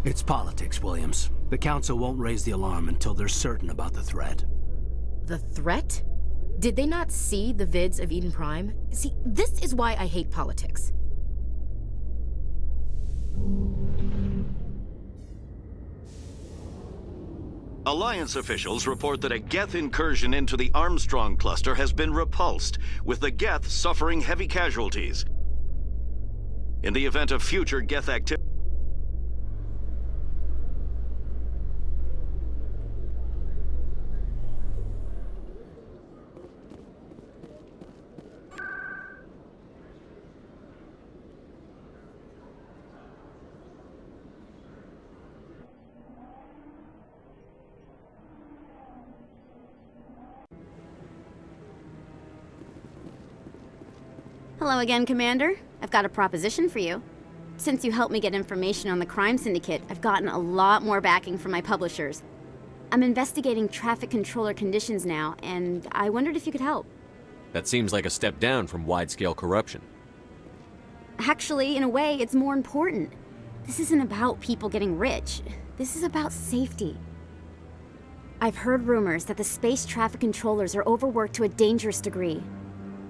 Speaker 1: It's politics, Williams. The Council won't raise the alarm until they're certain about the threat.
Speaker 12: The threat? Did they not see the vids of Eden Prime? See, this is why I hate politics.
Speaker 13: Alliance officials report that a Geth incursion into the Armstrong cluster has been repulsed, with the Geth suffering heavy casualties. In the event of future Geth activity,
Speaker 5: Hello again, Commander. I've got a proposition for you. Since you helped me get information on the crime syndicate, I've gotten a lot more backing from my publishers. I'm investigating traffic controller conditions now, and I wondered if you could help.
Speaker 3: That seems like a step down from wide-scale corruption.
Speaker 5: Actually, in a way, it's more important. This isn't about people getting rich. This is about safety. I've heard rumors that the space traffic controllers are overworked to a dangerous degree.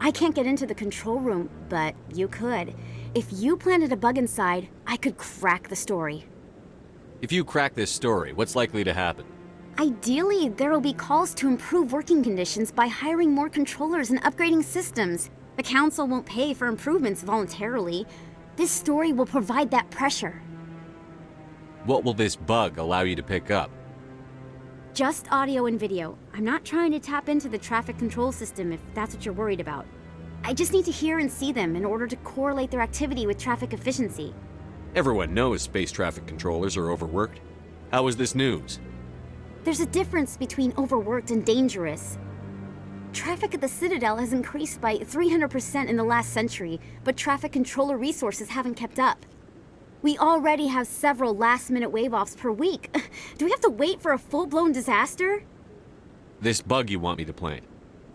Speaker 5: I can't get into the control room, but you could. If you planted a bug inside, I could crack the story.
Speaker 3: If you crack this story, what's likely to happen?
Speaker 5: Ideally, there will be calls to improve working conditions by hiring more controllers and upgrading systems. The Council won't pay for improvements voluntarily. This story will provide that pressure.
Speaker 3: What will this bug allow you to pick up?
Speaker 5: Just audio and video. I'm not trying to tap into the traffic control system if that's what you're worried about. I just need to hear and see them in order to correlate their activity with traffic efficiency.
Speaker 3: Everyone knows space traffic controllers are overworked. How is this news?
Speaker 5: There's a difference between overworked and dangerous. Traffic at the Citadel has increased by 300% in the last century, but traffic controller resources haven't kept up. We already have several last-minute wave-offs per week. Do we have to wait for a full-blown disaster?
Speaker 3: This bug you want me to plant,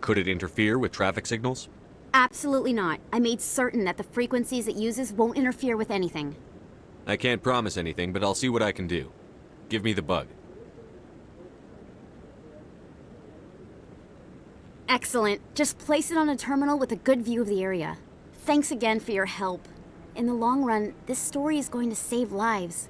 Speaker 3: could it interfere with traffic signals?
Speaker 5: Absolutely not. I made certain that the frequencies it uses won't interfere with anything.
Speaker 3: I can't promise anything, but I'll see what I can do. Give me the bug.
Speaker 5: Excellent. Just place it on a terminal with a good view of the area. Thanks again for your help. In the long run, this story is going to save lives.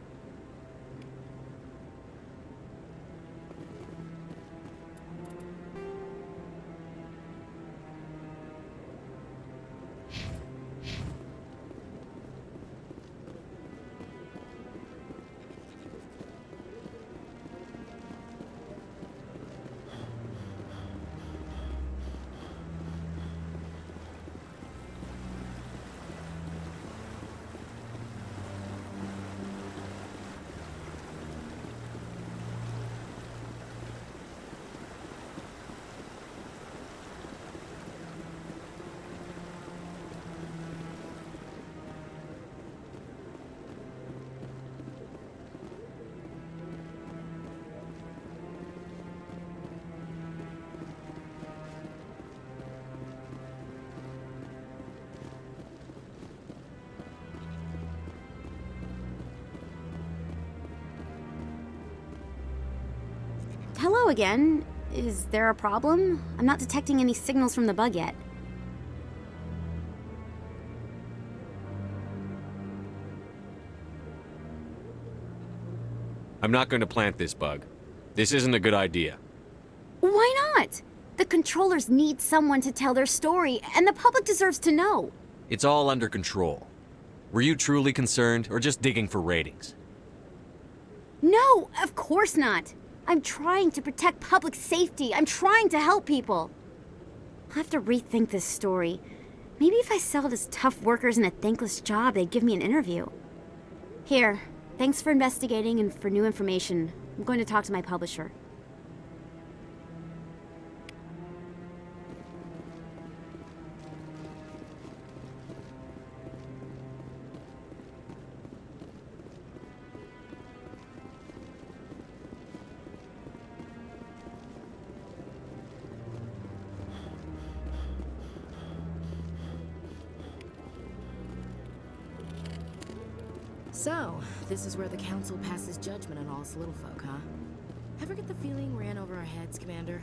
Speaker 5: Hello again. Is there a problem? I'm not detecting any signals from the bug yet.
Speaker 3: I'm not going to plant this bug. This isn't a good idea.
Speaker 5: Why not? The controllers need someone to tell their story, and the public deserves to know.
Speaker 3: It's all under control. Were you truly concerned, or just digging for ratings?
Speaker 5: No, of course not. I'm trying to protect public safety. I'm trying to help people. I'll have to rethink this story. Maybe if I sell it as tough workers in a thankless job, they'd give me an interview. Here, thanks for investigating and for new information. I'm going to talk to my publisher.
Speaker 12: So, this is where the Council passes judgment on all us little folk, huh? Ever get the feeling ran over our heads, Commander?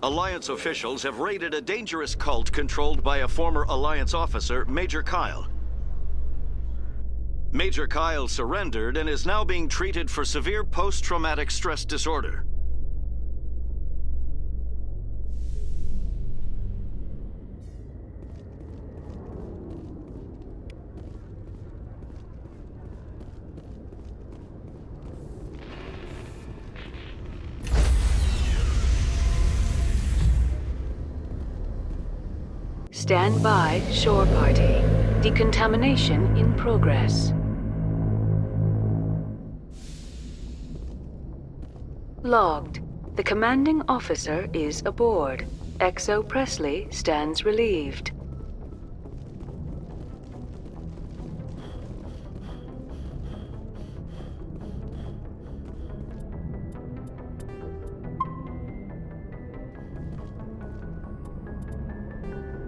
Speaker 13: Alliance officials have raided a dangerous cult controlled by a former Alliance officer, Major Kyle. Major Kyle surrendered and is now being treated for severe post-traumatic stress disorder.
Speaker 17: Stand by, shore party. Decontamination in progress. Logged. The commanding officer is aboard. XO Presley stands relieved.